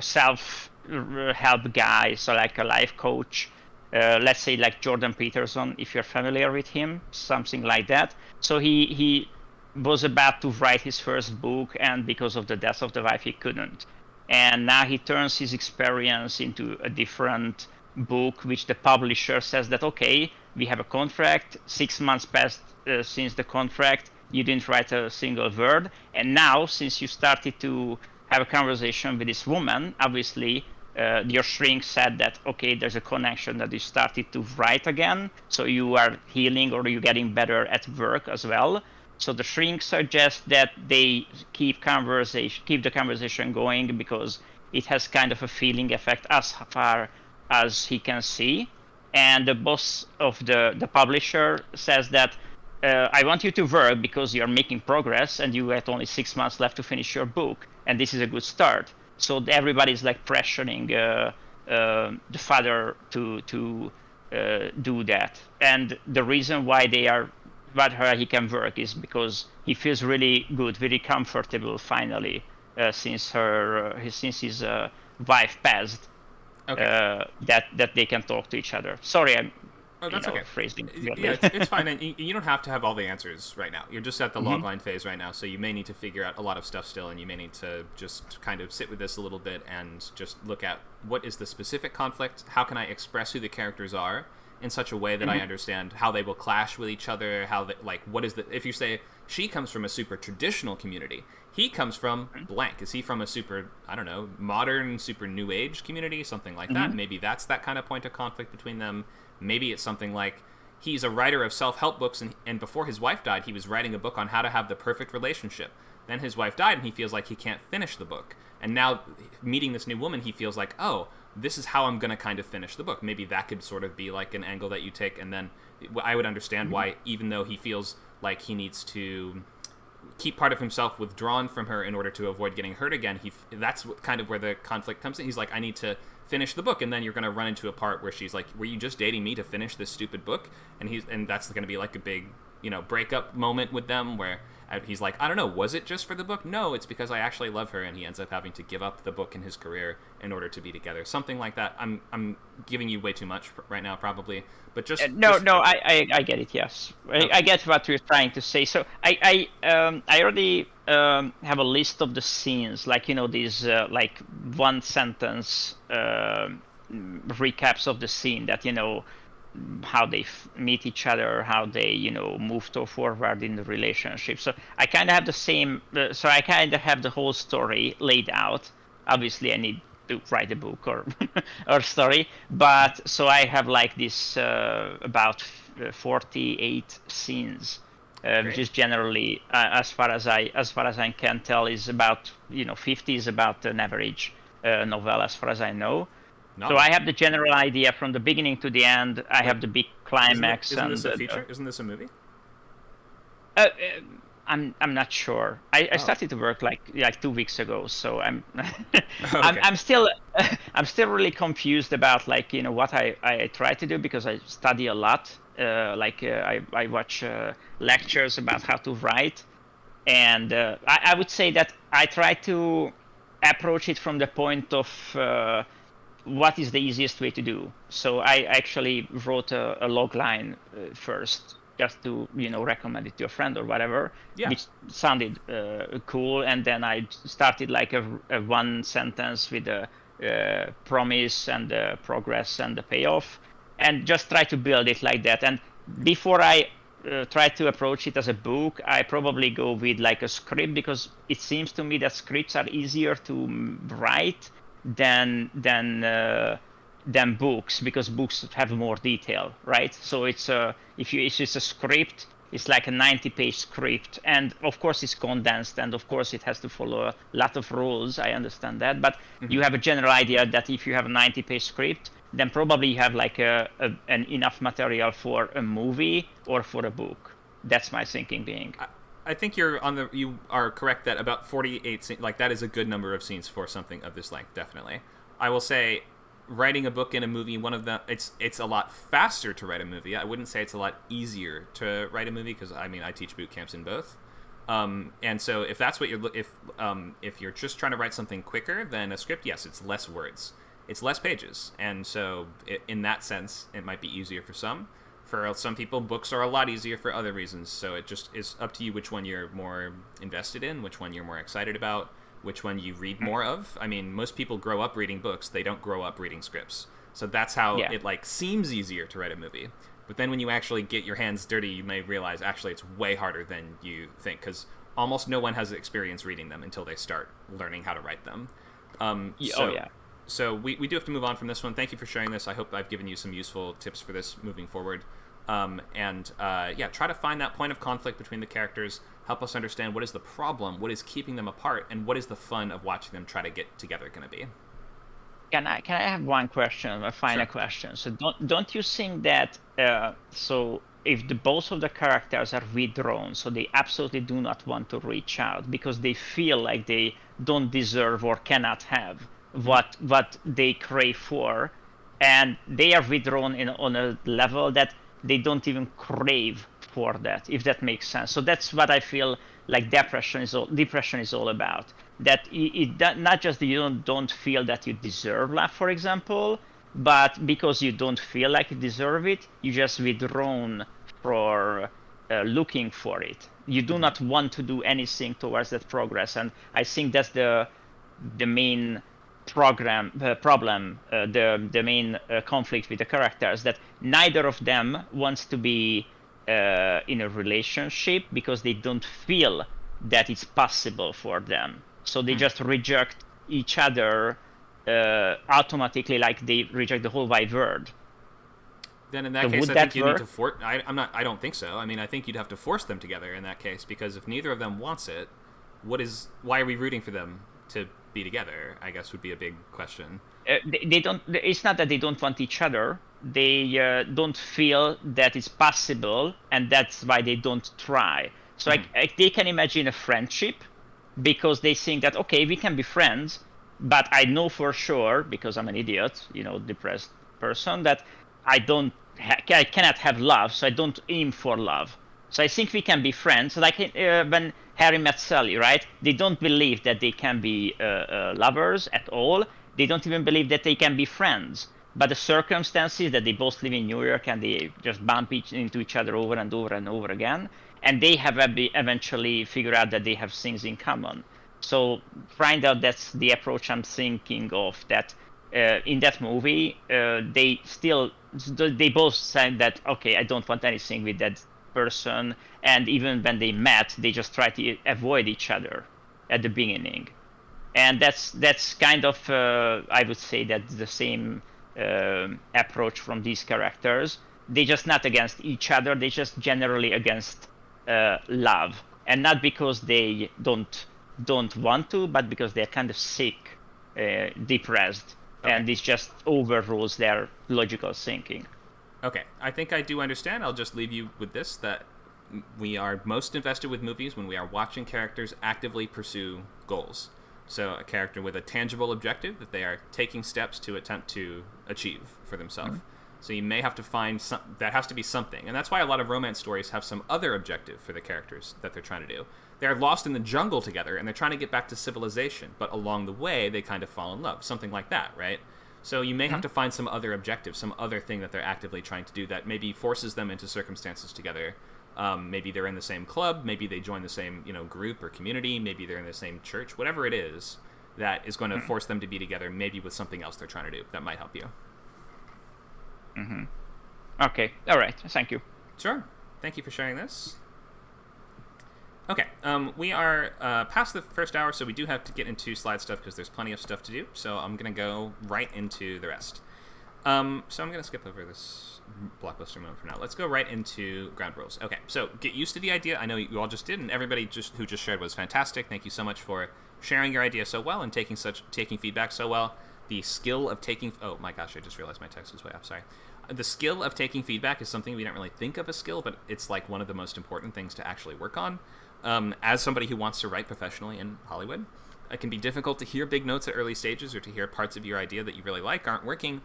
self-help guy, so like a life coach, let's say like Jordan Peterson, if you're familiar with him, something like that. So he was about to write his first book, and because of the death of the wife, he couldn't. And now he turns his experience into a different book, which the publisher says that, okay, we have a contract, 6 months passed since the contract, you didn't write a single word, and now, since you started to have a conversation with this woman, obviously, your shrink said that, okay, there's a connection, that you started to write again, so you are healing or you're getting better at work as well. So the shrink suggests that they keep the conversation going, because it has kind of a feeling effect as far as he can see. And the boss of the publisher says that, I want you to work because you're making progress and you had only 6 months left to finish your book, and this is a good start. So everybody's like pressuring the father to do that. And the reason why he can work is because he feels really good, very comfortable finally, since his wife passed. Okay. That they can talk to each other. Sorry, I'm that's okay. phrasing. Yeah, it's fine, and you don't have to have all the answers right now. You're just at the logline phase right now, so you may need to figure out a lot of stuff still, and you may need to just kind of sit with this a little bit and just look at what is the specific conflict, how can I express who the characters are in such a way that I understand how they will clash with each other, how they, like, what is the, if you say she comes from a super traditional community, he comes from blank, is he from a super, I don't know, modern, super new age community, something like that? Maybe that's that kind of point of conflict between them. Maybe it's something like he's a writer of self-help books, and before his wife died, he was writing a book on how to have the perfect relationship. Then his wife died, and he feels like he can't finish the book. And now, meeting this new woman, he feels like, oh, this is how I'm going to kind of finish the book. Maybe that could sort of be like an angle that you take, and then I would understand why, even though he feels like he needs to keep part of himself withdrawn from her in order to avoid getting hurt again, that's kind of where the conflict comes in. He's like, I need to finish the book, and then you're going to run into a part where she's like, were you just dating me to finish this stupid book? And that's going to be like a big, breakup moment with them, where he's like, I don't know, was it just for the book? No, it's because I actually love her, and he ends up having to give up the book and his career in order to be together. Something like that. I'm giving you way too much right now, probably, but just I get it. Yes, Okay. I get what you're trying to say. So I already have a list of the scenes, like these like one sentence recaps of the scene, that how they meet each other, how they move forward in the relationship. So I kind of have the same. So I kind of have the whole story laid out. Obviously, I need to write a book or or story, but so I have like this about 48 scenes, which is generally, as far as I can tell, is about 50 is about an average novel, as far as I know. So I have the general idea from the beginning to the end. I have the big climax. Isn't this a feature? Isn't this a movie? I'm not sure. I started to work like 2 weeks ago, so I'm Okay. I'm still really confused about what I try to do, because I study a lot. I watch lectures about how to write, and I would say that I try to approach it from the point of what is the easiest way to do. So I actually wrote a log line first, just to recommend it to a friend or whatever, which sounded cool, and then I started like a one sentence with the promise and the progress and the payoff, and just try to build it like that. And before I try to approach it as a book, I probably go with like a script, because it seems to me that scripts are easier to write than books, because books have more detail, right? So it's if it's a script, it's like a 90-page script, and of course it's condensed, and of course it has to follow a lot of rules. I understand that, but you have a general idea that if you have a 90-page script, then probably you have like an enough material for a movie or for a book. That's my thinking being. I think you are correct that about 48 scenes, like that is a good number of scenes for something of this length, definitely. I will say, writing a book and a movie, one of them, it's a lot faster to write a movie. I wouldn't say it's a lot easier to write a movie, because I teach boot camps in both. And so if that's what if you're just trying to write something quicker than a script, yes, it's less words, it's less pages, and so in that sense, it might be easier for some. For some people, books are a lot easier for other reasons. So it just is up to you which one you're more invested in, which one you're more excited about, which one you read more of. I mean, most people grow up reading books. They don't grow up reading scripts. So that's how it like seems easier to write a movie. But then when you actually get your hands dirty, you may realize actually it's way harder than you think, because almost no one has experience reading them until they start learning how to write them. So we do have to move on from this one. Thank you for sharing this. I hope I've given you some useful tips for this moving forward. Try to find that point of conflict between the characters. Help us understand what is the problem, what is keeping them apart, and what is the fun of watching them try to get together going to be. Can I have one question, a final question? So don't you think that so if both of the characters are withdrawn, so they absolutely do not want to reach out because they feel like they don't deserve or cannot have what they crave for, and they are withdrawn on a level that they don't even crave for that, if that makes sense. So that's what I feel like depression is all about. That not just that you don't feel that you deserve love, for example, but because you don't feel like you deserve it, you just withdrawn for looking for it. You do not want to do anything towards that progress, and I think that's the main problem, the main conflict with the characters, that neither of them wants to be in a relationship because they don't feel that it's possible for them. So they just reject each other automatically, like they reject the whole wide world. Then in that case, I think you need to force. I don't think so. I mean, I think you'd have to force them together in that case, because if neither of them wants it, why are we rooting for them to be together? I guess would be a big question. They don't. It's not that they don't want each other. They don't feel that it's possible, and that's why they don't try. So they can imagine a friendship because they think that, okay, we can be friends, but I know for sure, because I'm an idiot, depressed person, that I cannot have love, so I don't aim for love. So I think we can be friends. Like when Harry met Sally, right? They don't believe that they can be lovers at all. They don't even believe that they can be friends. But the circumstances that they both live in New York and they just bump into each other over and over and over again, and they have eventually figured out that they have things in common. So find out that's the approach I'm thinking of, that in that movie, they both said that, okay, I don't want anything with that person, and even when they met, they just tried to avoid each other at the beginning. And that's kind of, I would say, that's the same approach from these characters. They're just not against each other, they're just generally against love, and not because they don't want to, but because they're kind of sick, depressed, and this just overrules their logical thinking. Okay, I think I do understand. I'll just leave you with this, that we are most invested with movies when we are watching characters actively pursue goals. So a character with a tangible objective that they are taking steps to attempt to achieve for themselves. So you may have to find that has to be something. And that's why a lot of romance stories have some other objective for the characters that they're trying to do. They're lost in the jungle together and they're trying to get back to civilization, but along the way they kind of fall in love, something like that, right? So you may have to find some other objective, some other thing that they're actively trying to do that maybe forces them into circumstances together. Maybe they're in the same club, maybe they join the same group or community, maybe they're in the same church, whatever it is that is going to force them to be together, maybe with something else they're trying to do. That might help you. Okay, all right, thank you. Sure, thank you for sharing this. Okay, we are past the first hour, so we do have to get into slide stuff because there's plenty of stuff to do, so I'm going to go right into the rest. So I'm going to skip over this blockbuster moment for now. Let's go right into ground rules. Okay, so get used to the idea. I know you all just did, and everybody who just shared was fantastic. Thank you so much for sharing your idea so well and taking feedback so well. The skill of taking... Oh my gosh, I just realized my text is way off. Sorry. The skill of taking feedback is something we don't really think of as skill, but it's like one of the most important things to actually work on. As somebody who wants to write professionally in Hollywood, it can be difficult to hear big notes at early stages or to hear parts of your idea that you really like aren't working,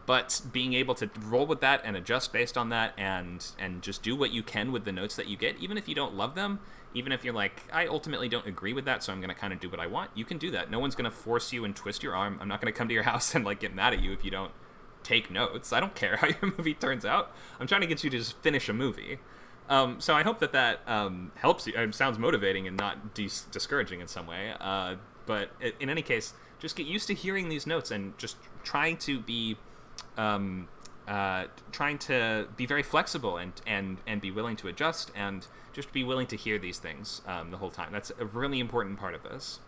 but being able to roll with that and adjust based on that and just do what you can with the notes that you get, even if you don't love them, even if you're like, I ultimately don't agree with that, so I'm going to kind of do what I want, you can do that. No one's going to force you and twist your arm. I'm not going to come to your house and like get mad at you if you don't take notes. I don't care how your movie turns out. I'm trying to get you to just finish a movie. So I hope that helps you. It sounds motivating and not discouraging in some way. But in any case, just get used to hearing these notes and just trying to be very flexible and be willing to adjust and just be willing to hear these things the whole time. That's a really important part of this.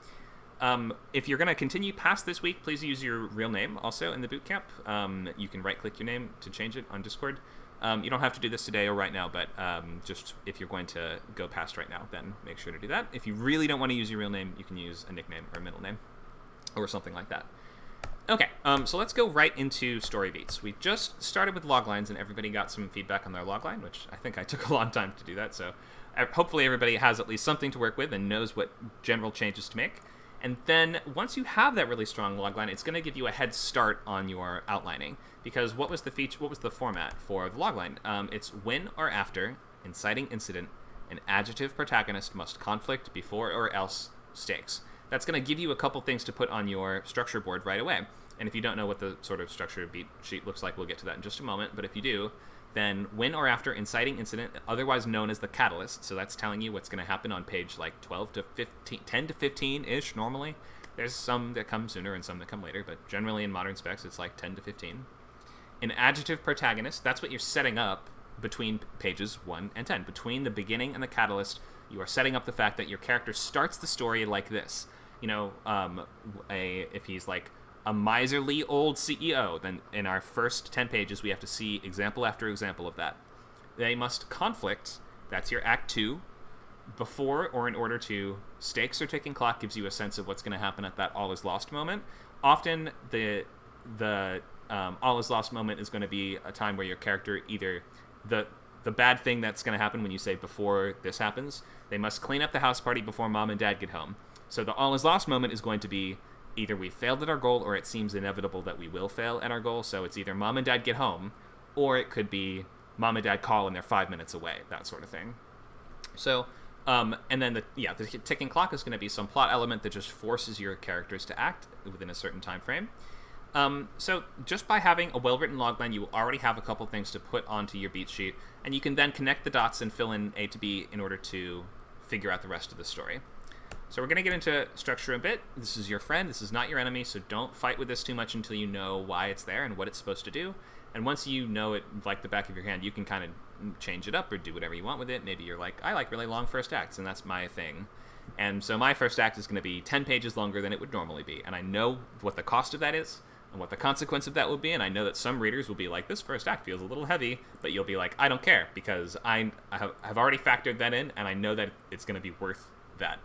If you're going to continue past this week, please use your real name also in the bootcamp. You can right-click your name to change it on Discord. You don't have to do this today or right now, but just if you're going to go past right now, then make sure to do that. If you really don't want to use your real name, you can use a nickname or a middle name or something like that. Okay, so let's go right into story beats. We just started with loglines, and everybody got some feedback on their logline, which I think I took a long time to do that, so hopefully everybody has at least something to work with and knows what general changes to make. And then once you have that really strong logline, it's going to give you a head start on your outlining. Because what was the format for the logline? It's when or after inciting incident, an adjective protagonist must conflict before or else stakes. That's going to give you a couple things to put on your structure board right away. And if you don't know what the sort of structure beat sheet looks like, we'll get to that in just a moment. But if you do, then when or after inciting incident, otherwise known as the catalyst, so that's telling you what's going to happen on page like 12 to 15, 10 to 15-ish normally. There's some that come sooner and some that come later, but generally in modern specs, it's like 10 to 15. An adjective protagonist, that's what you're setting up between pages 1 and 10. Between the beginning and the catalyst, you are setting up the fact that your character starts the story like this. You know, if he's like a miserly old CEO, then in our first 10 pages, we have to see example after example of that. They must conflict, that's your Act 2, before or in order to. Stakes or ticking clock gives you a sense of what's going to happen at that all is lost moment. Often, the all is lost moment is going to be a time where your character either the bad thing that's going to happen when you say before this happens, they must clean up the house party before mom and dad get home. So the all is lost moment is going to be either we failed at our goal or it seems inevitable that we will fail at our goal. So it's either mom and dad get home or it could be mom and dad call and they're 5 minutes away, that sort of thing. So, and then the ticking clock is going to be some plot element that just forces your characters to act within a certain time frame. So just by having a well-written logline, you will already have a couple things to put onto your beat sheet, and you can then connect the dots and fill in A to B in order to figure out the rest of the story. So we're going to get into structure a bit. This is your friend, this is not your enemy, so don't fight with this too much until you know why it's there and what it's supposed to do. And once you know it like the back of your hand, you can kind of change it up or do whatever you want with it. Maybe you're like, I like really long first acts, and that's my thing. And so my first act is going to be 10 pages longer than it would normally be. And I know what the cost of that is and what the consequence of that will be. And I know that some readers will be like, this first act feels a little heavy, but you'll be like, I don't care because I have already factored that in, and I know that it's going to be worth that.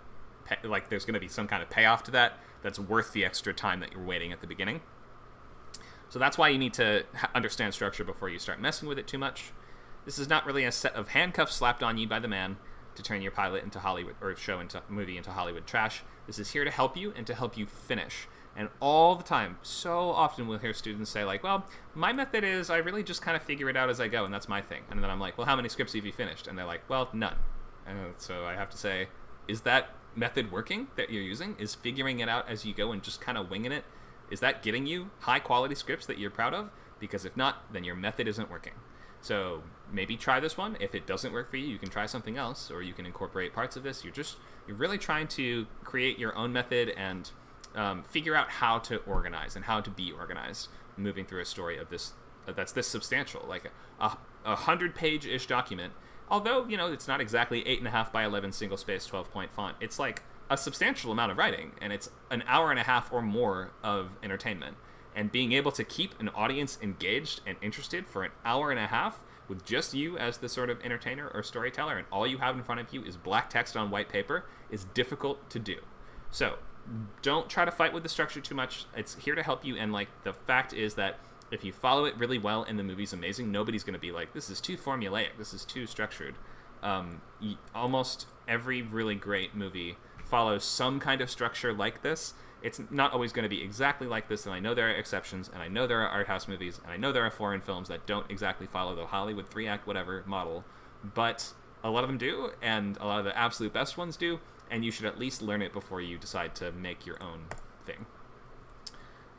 Like there's going to be some kind of payoff to that that's worth the extra time that you're waiting at the beginning. So that's why you need to understand structure before you start messing with it too much. This is not really a set of handcuffs slapped on you by the man to turn your pilot into Hollywood, or show into movie into Hollywood trash. This is here to help you and to help you finish. And all the time, so often we'll hear students say like, well, my method is I really just kind of figure it out as I go, and that's my thing. And then I'm like, well, how many scripts have you finished? And they're like, well, none. And so I have to say, is that method working that you're using? Is figuring it out as you go and just kind of winging it, is that getting you high quality scripts that you're proud of? Because if not, then your method isn't working. So maybe try this one. If it doesn't work for you, you can try something else, or you can incorporate parts of this. You're really trying to create your own method and figure out how to organize and how to be organized moving through a story of this that's this substantial, like a 100-page-ish document. Although, you know, it's not exactly 8.5 by 11 single space 12-point font. It's like a substantial amount of writing, and it's an hour and a half or more of entertainment. And being able to keep an audience engaged and interested for an hour and a half with just you as the sort of entertainer or storyteller, and all you have in front of you is black text on white paper, is difficult to do. So don't try to fight with the structure too much. It's here to help you, and like the fact is that if you follow it really well and the movie's amazing, nobody's going to be like, this is too formulaic, this is too structured. Almost every really great movie follows some kind of structure like this. It's not always going to be exactly like this, and I know there are exceptions, and I know there are art house movies, and I know there are foreign films that don't exactly follow the Hollywood 3-act whatever model, but a lot of them do, and a lot of the absolute best ones do, and you should at least learn it before you decide to make your own thing.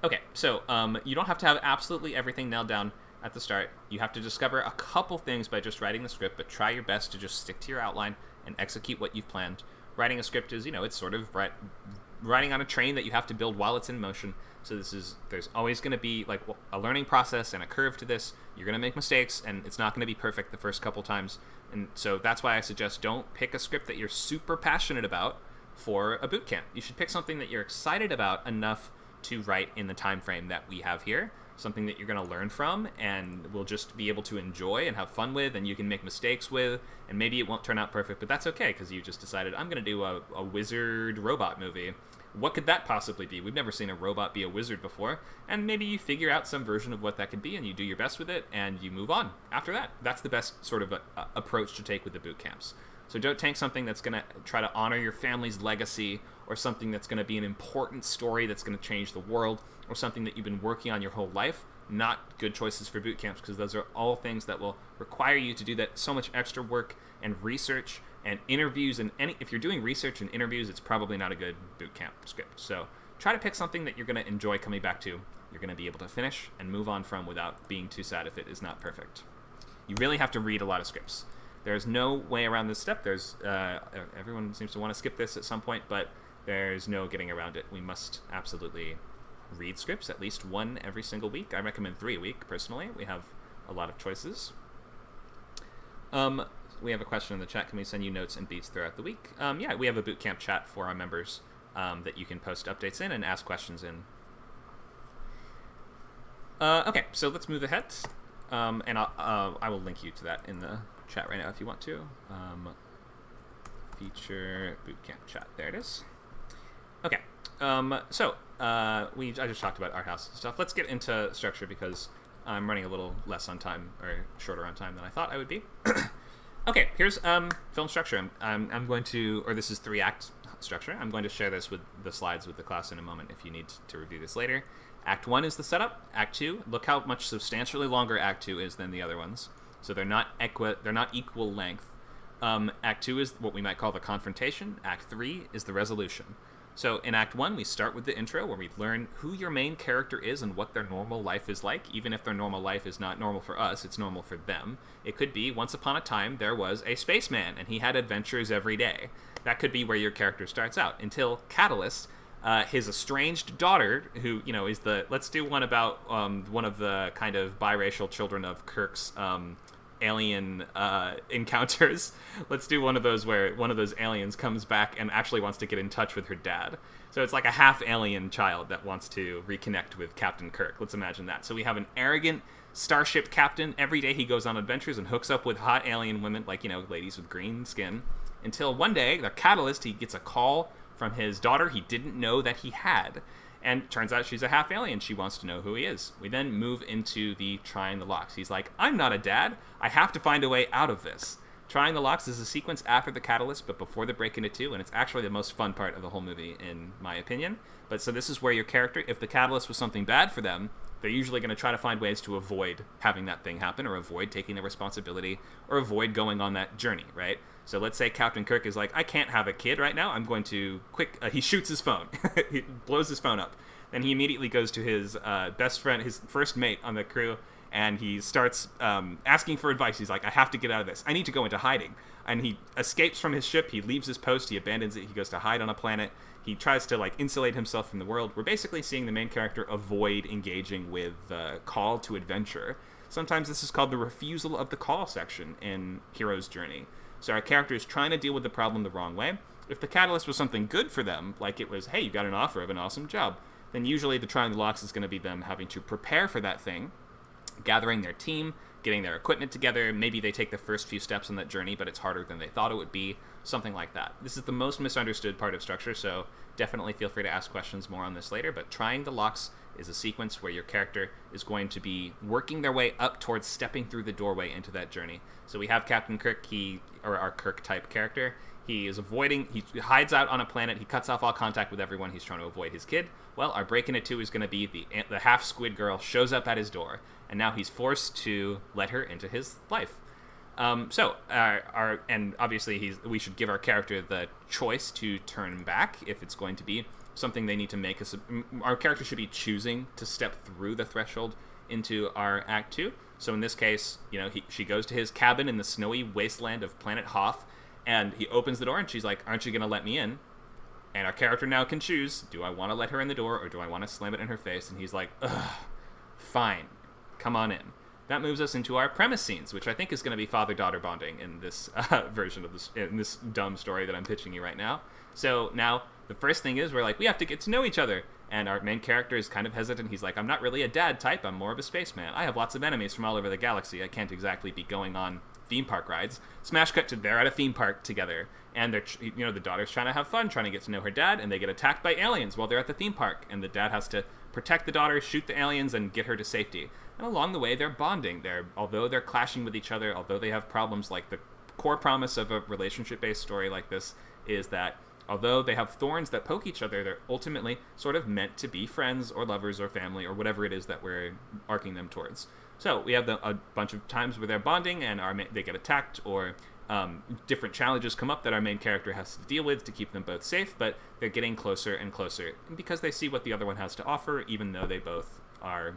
Okay, so you don't have to have absolutely everything nailed down at the start. You have to discover a couple things by just writing the script, but try your best to just stick to your outline and execute what you've planned. Writing a script is, it's sort of riding on a train that you have to build while it's in motion. So there's always going to be like a learning process and a curve to this. You're going to make mistakes, and it's not going to be perfect the first couple times. And so that's why I suggest don't pick a script that you're super passionate about for a boot camp. You should pick something that you're excited about enough to write in the time frame that we have here. Something that you're going to learn from and will just be able to enjoy and have fun with, and you can make mistakes with, and maybe it won't turn out perfect, but that's okay because you just decided, I'm going to do a wizard robot movie. What could that possibly be? We've never seen a robot be a wizard before, and maybe you figure out some version of what that could be, and you do your best with it, and you move on after that. That's the best sort of approach to take with the boot camps. So don't take something that's going to try to honor your family's legacy, or something that's going to be an important story that's going to change the world, or something that you've been working on your whole life. Not good choices for boot camps, because those are all things that will require you to do that so much extra work and research and interviews. And if you're doing research and interviews, it's probably not a good boot camp script. So try to pick something that you're going to enjoy coming back to, you're going to be able to finish and move on from without being too sad if it is not perfect. You really have to read a lot of scripts. There's no way around this step. Everyone seems to want to skip this at some point, but there's no getting around it. We must absolutely read scripts, at least one every single week. I recommend 3 a week, personally. We have a lot of choices. We have a question in the chat. Can we send you notes and beats throughout the week? Yeah, we have a bootcamp chat for our members that you can post updates in and ask questions in. Okay, so let's move ahead. And I will link you to that in the chat right now if you want to. Feature bootcamp chat. There it is. Okay. I just talked about art house stuff. Let's get into structure because I'm running a little less on time, or shorter on time than I thought I would be. Okay, here's film structure. I'm going to, or this is 3-act structure. I'm going to share this with the slides with the class in a moment if you need to review this later. Act 1 is the setup. Act 2, look how much substantially longer Act 2 is than the other ones. So they're not equal length. Act 2 is what we might call the confrontation. Act 3 is the resolution. So in Act 1, we start with the intro where we learn who your main character is and what their normal life is like. Even if their normal life is not normal for us, it's normal for them. It could be, once upon a time, there was a spaceman and he had adventures every day. That could be where your character starts out, until Catalyst, his estranged daughter, who, is let's do one about one of the kind of biracial children of Kirk's alien encounters. Let's do one of those where one of those aliens comes back and actually wants to get in touch with her dad. So it's like a half alien child that wants to reconnect with Captain Kirk. Let's imagine that. So we have an arrogant starship captain. Every day he goes on adventures and hooks up with hot alien women, like, ladies with green skin, until one day, the Catalyst, he gets a call from his daughter he didn't know that he had. And turns out she's a half alien. She wants to know who he is. We then move into the trying the locks. He's like, I'm not a dad. I have to find a way out of this. Trying the locks is a sequence after the Catalyst, but before the break into 2, and it's actually the most fun part of the whole movie, in my opinion. But so this is where your character, if the Catalyst was something bad for them, they're usually going to try to find ways to avoid having that thing happen, or avoid taking the responsibility, or avoid going on that journey, right? So let's say Captain Kirk is like, I can't have a kid right now. I'm going to he shoots his phone. He blows his phone up. Then he immediately goes to his best friend, his first mate on the crew, and he starts asking for advice. He's like, I have to get out of this. I need to go into hiding. And he escapes from his ship. He leaves his post. He abandons it. He goes to hide on a planet. He tries to insulate himself from the world. We're basically seeing the main character avoid engaging with the call to adventure. Sometimes this is called the refusal of the call section in Hero's Journey. So our character is trying to deal with the problem the wrong way. If the Catalyst was something good for them, like it was, hey, you got an offer of an awesome job, then usually the trying the locks is going to be them having to prepare for that thing, gathering their team, getting their equipment together. Maybe they take the first few steps on that journey, but it's harder than they thought it would be, something like that. This is the most misunderstood part of structure, so definitely feel free to ask questions more on this later, but trying the locks is a sequence where your character is going to be working their way up towards stepping through the doorway into that journey. So we have Captain Kirk, or our Kirk-type character. He hides out on a planet, he cuts off all contact with everyone, he's trying to avoid his kid. Well, our break into 2 is going to be the half-squid girl shows up at his door, and now he's forced to let her into his life. And obviously we should give our character the choice to turn back if it's going to be something they need to make. Our character should be choosing to step through the threshold into our Act 2. So in this case, she goes to his cabin in the snowy wasteland of planet Hoth, and he opens the door, and she's like, aren't you going to let me in? And our character now can choose, do I want to let her in the door, or do I want to slam it in her face? And he's like, ugh, fine, come on in. That moves us into our premise scenes, which I think is going to be father-daughter bonding in this version of this, in this dumb story that I'm pitching you right now. So now the first thing is we have to get to know each other. And our main character is kind of hesitant. He's like, I'm not really a dad type. I'm more of a spaceman. I have lots of enemies from all over the galaxy. I can't exactly be going on theme park rides. Smash cut to they're at a theme park together. And they're, the daughter's trying to have fun, trying to get to know her dad. And they get attacked by aliens while they're at the theme park. And the dad has to protect the daughter, shoot the aliens, and get her to safety. And along the way, they're bonding. Although they're clashing with each other, although they have problems, like the core promise of a relationship-based story like this is that although they have thorns that poke each other, they're ultimately sort of meant to be friends or lovers or family or whatever it is that we're arcing them towards. So we have a bunch of times where they're bonding and they get attacked, or different challenges come up that our main character has to deal with to keep them both safe, but they're getting closer and closer because they see what the other one has to offer, even though they both are,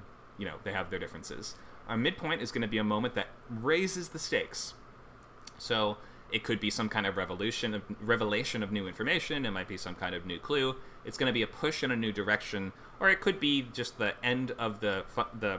they have their differences. Our midpoint is going to be a moment that raises the stakes. So it could be some kind of revelation of new information. It might be some kind of new clue. It's going to be a push in a new direction, or it could be just the end of the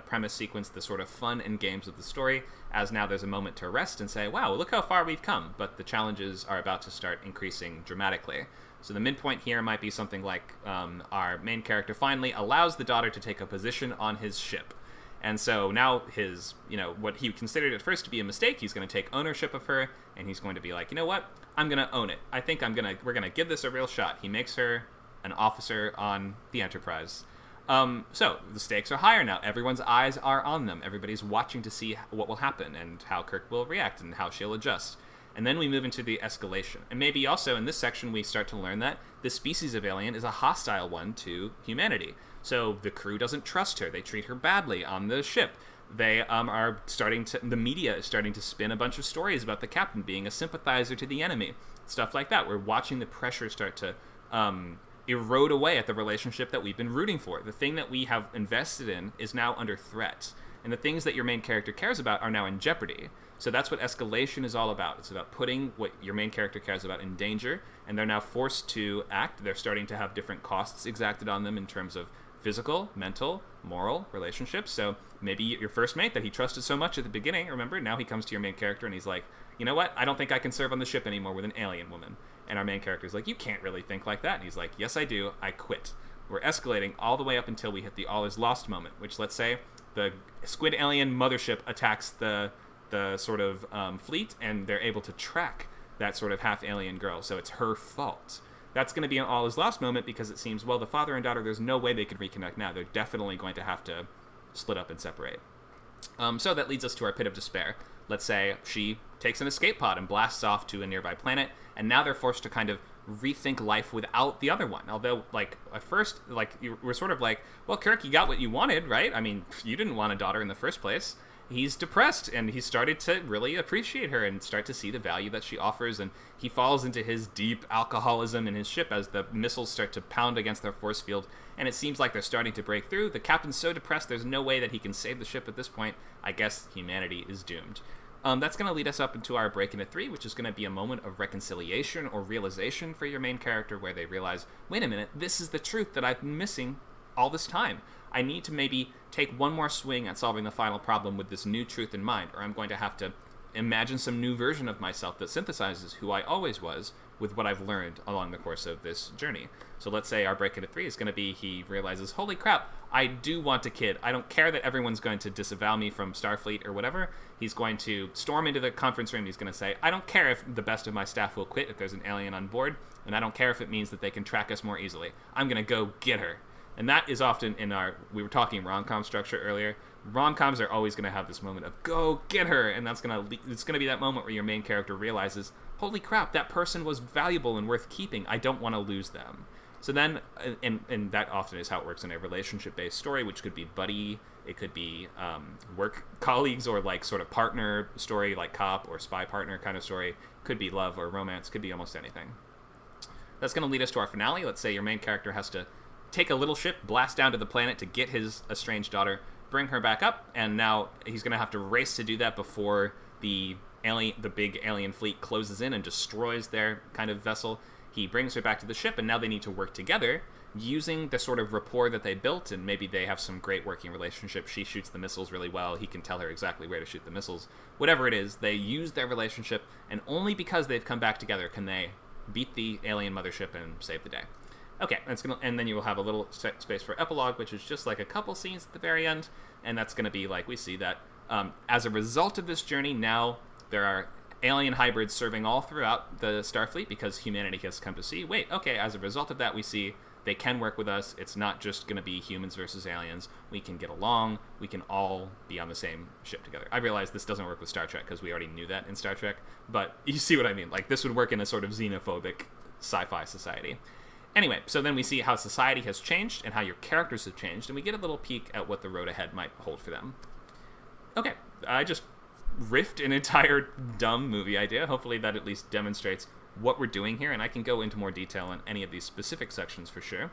premise sequence, the sort of fun and games of the story, as now there's a moment to rest and say, wow, look how far we've come, but the challenges are about to start increasing dramatically. So the midpoint here might be something like our main character finally allows the daughter to take a position on his ship. And so now his, what he considered at first to be a mistake, he's going to take ownership of her, and he's going to be like, you know what? I'm going to own it. I think we're going to give this a real shot. He makes her an officer on the Enterprise. So the stakes are higher now. Everyone's eyes are on them. Everybody's watching to see what will happen and how Kirk will react and how she'll adjust. And then we move into the escalation. And maybe also in this section we start to learn that this species of alien is a hostile one to humanity. So the crew doesn't trust her. They treat her badly on the ship. They the media is starting to spin a bunch of stories about the captain being a sympathizer to the enemy. Stuff like that. We're watching the pressure start to erode away at the relationship that we've been rooting for. The thing that we have invested in is now under threat. And the things that your main character cares about are now in jeopardy. So that's what escalation is all about. It's about putting what your main character cares about in danger, and they're now forced to act. They're starting to have different costs exacted on them in terms of physical, mental, moral relationships. So maybe your first mate that he trusted so much at the beginning, remember, now he comes to your main character and he's like, you know what, I don't think I can serve on the ship anymore with an alien woman. And our main character is like, you can't really think like that. And he's like, yes, I do. I quit. We're escalating all the way up until we hit the all is lost moment, which, let's say, the squid alien mothership attacks the sort of fleet, and they're able to track that sort of half alien girl. So it's her fault. That's going to be an all is lost moment because it seems, well, the father and daughter, there's no way they could reconnect now. They're definitely going to have to split up and separate. So that leads us to our pit of despair. Let's say she takes an escape pod and blasts off to a nearby planet, and now they're forced to kind of rethink life without the other one. Although, at first, we're sort of like, well, Kirk, you got what you wanted, right? I mean, you didn't want a daughter in the first place. He's depressed, and he started to really appreciate her and start to see the value that she offers, and he falls into his deep alcoholism in his ship as the missiles start to pound against their force field, and it seems like they're starting to break through. The captain's so depressed there's no way that he can save the ship at this point. I guess humanity is doomed. That's going to lead us up into our break into 3, which is going to be a moment of reconciliation or realization for your main character, where they realize, wait a minute, this is the truth that I've been missing all this time. I need to maybe take one more swing at solving the final problem with this new truth in mind, or I'm going to have to imagine some new version of myself that synthesizes who I always was with what I've learned along the course of this journey. So let's say our break into 3 is going to be he realizes, holy crap, I do want a kid. I don't care that everyone's going to disavow me from Starfleet or whatever. He's going to storm into the conference room. He's going to say, I don't care if the best of my staff will quit if there's an alien on board, and I don't care if it means that they can track us more easily. I'm going to go get her. And that is often in we were talking rom-com structure earlier. Rom-coms are always going to have this moment of go get her, and it's going to be that moment where your main character realizes, holy crap, that person was valuable and worth keeping. I don't want to lose them. So then, and that often is how it works in a relationship-based story, which could be buddy, it could be work colleagues, or sort of partner story, like cop or spy partner kind of story. Could be love or romance. Could be almost anything. That's going to lead us to our finale. Let's say your main character has to take a little ship, blast down to the planet to get his estranged daughter, bring her back up, and now he's going to have to race to do that before the big alien fleet closes in and destroys their kind of vessel. He brings her back to the ship, and now they need to work together using the sort of rapport that they built, and maybe they have some great working relationship. She shoots the missiles really well. He can tell her exactly where to shoot the missiles. Whatever it is, they use their relationship, and only because they've come back together can they beat the alien mothership and save the day. Okay, and then you will have a little space for epilogue, which is just like a couple scenes at the very end, and that's going to be like we see that as a result of this journey, now there are alien hybrids serving all throughout the Starfleet because humanity has come to see, wait, okay, as a result of that, we see they can work with us. It's not just going to be humans versus aliens. We can get along. We can all be on the same ship together. I realize this doesn't work with Star Trek because we already knew that in Star Trek, but you see what I mean. Like, this would work in a sort of xenophobic sci-fi society. Anyway, so then we see how society has changed and how your characters have changed, and we get a little peek at what the road ahead might hold for them. Okay, I just riffed an entire dumb movie idea. Hopefully that at least demonstrates what we're doing here, and I can go into more detail on any of these specific sections for sure.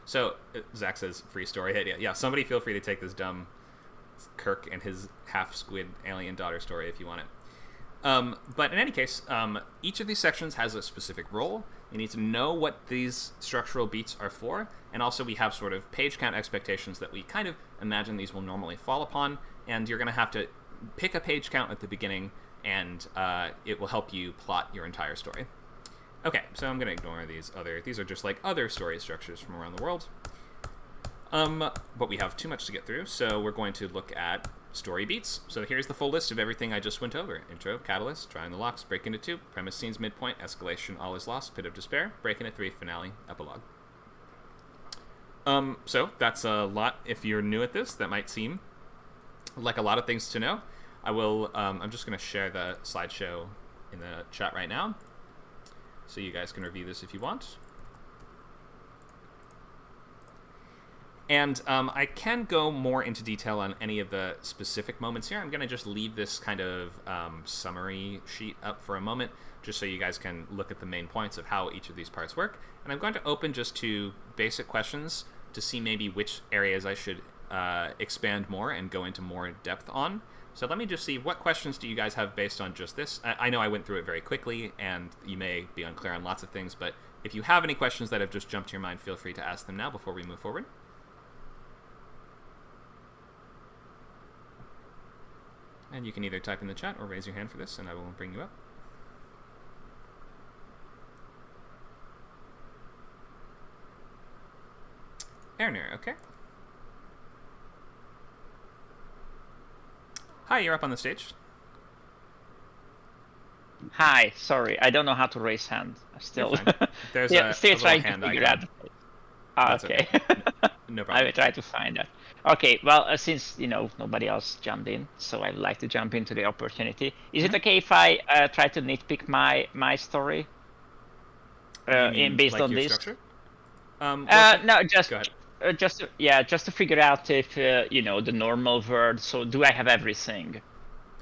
So Zach says free story idea. Yeah, somebody feel free to take this dumb Kirk and his half-squid alien daughter story if you want it. But in any case, each of these sections has a specific role. You need to know what these structural beats are for, and also we have sort of page count expectations that we kind of imagine these will normally fall upon, and you're going to have to pick a page count at the beginning, and it will help you plot your entire story. Okay, so I'm going to ignore these are just like other story structures from around the world. But we have too much to get through, so we're going to look at story beats. So here's the full list of everything I just went over. Intro, catalyst, trying the locks, break into 2, premise, scenes, midpoint, escalation, all is lost, pit of despair, break into 3, finale, epilogue. So that's a lot. If you're new at this, that might seem like a lot of things to know. I'm just going to share the slideshow in the chat right now, so you guys can review this if you want. And I can go more into detail on any of the specific moments here. I'm going to just leave this kind of summary sheet up for a moment, just so you guys can look at the main points of how each of these parts work. And I'm going to open just to basic questions to see maybe which areas I should expand more and go into more depth on. So let me just see, what questions do you guys have based on just this? I know I went through it very quickly, and you may be unclear on lots of things, but if you have any questions that have just jumped to your mind, feel free to ask them now before we move forward. And you can either type in the chat or raise your hand for this, and I will bring you up. Erner, okay. Hi, you're up on the stage. Hi, sorry, I don't know how to raise hand. Still, There's yeah, still a trying hand to figure out. That's Okay. No I problem. will try to find that. Okay, well, since nobody else jumped in, so I would like to jump into the opportunity. Is it okay if I try to nitpick my story based like on your this? Structure? No, just go ahead. just to figure out if the normal word. So do I have everything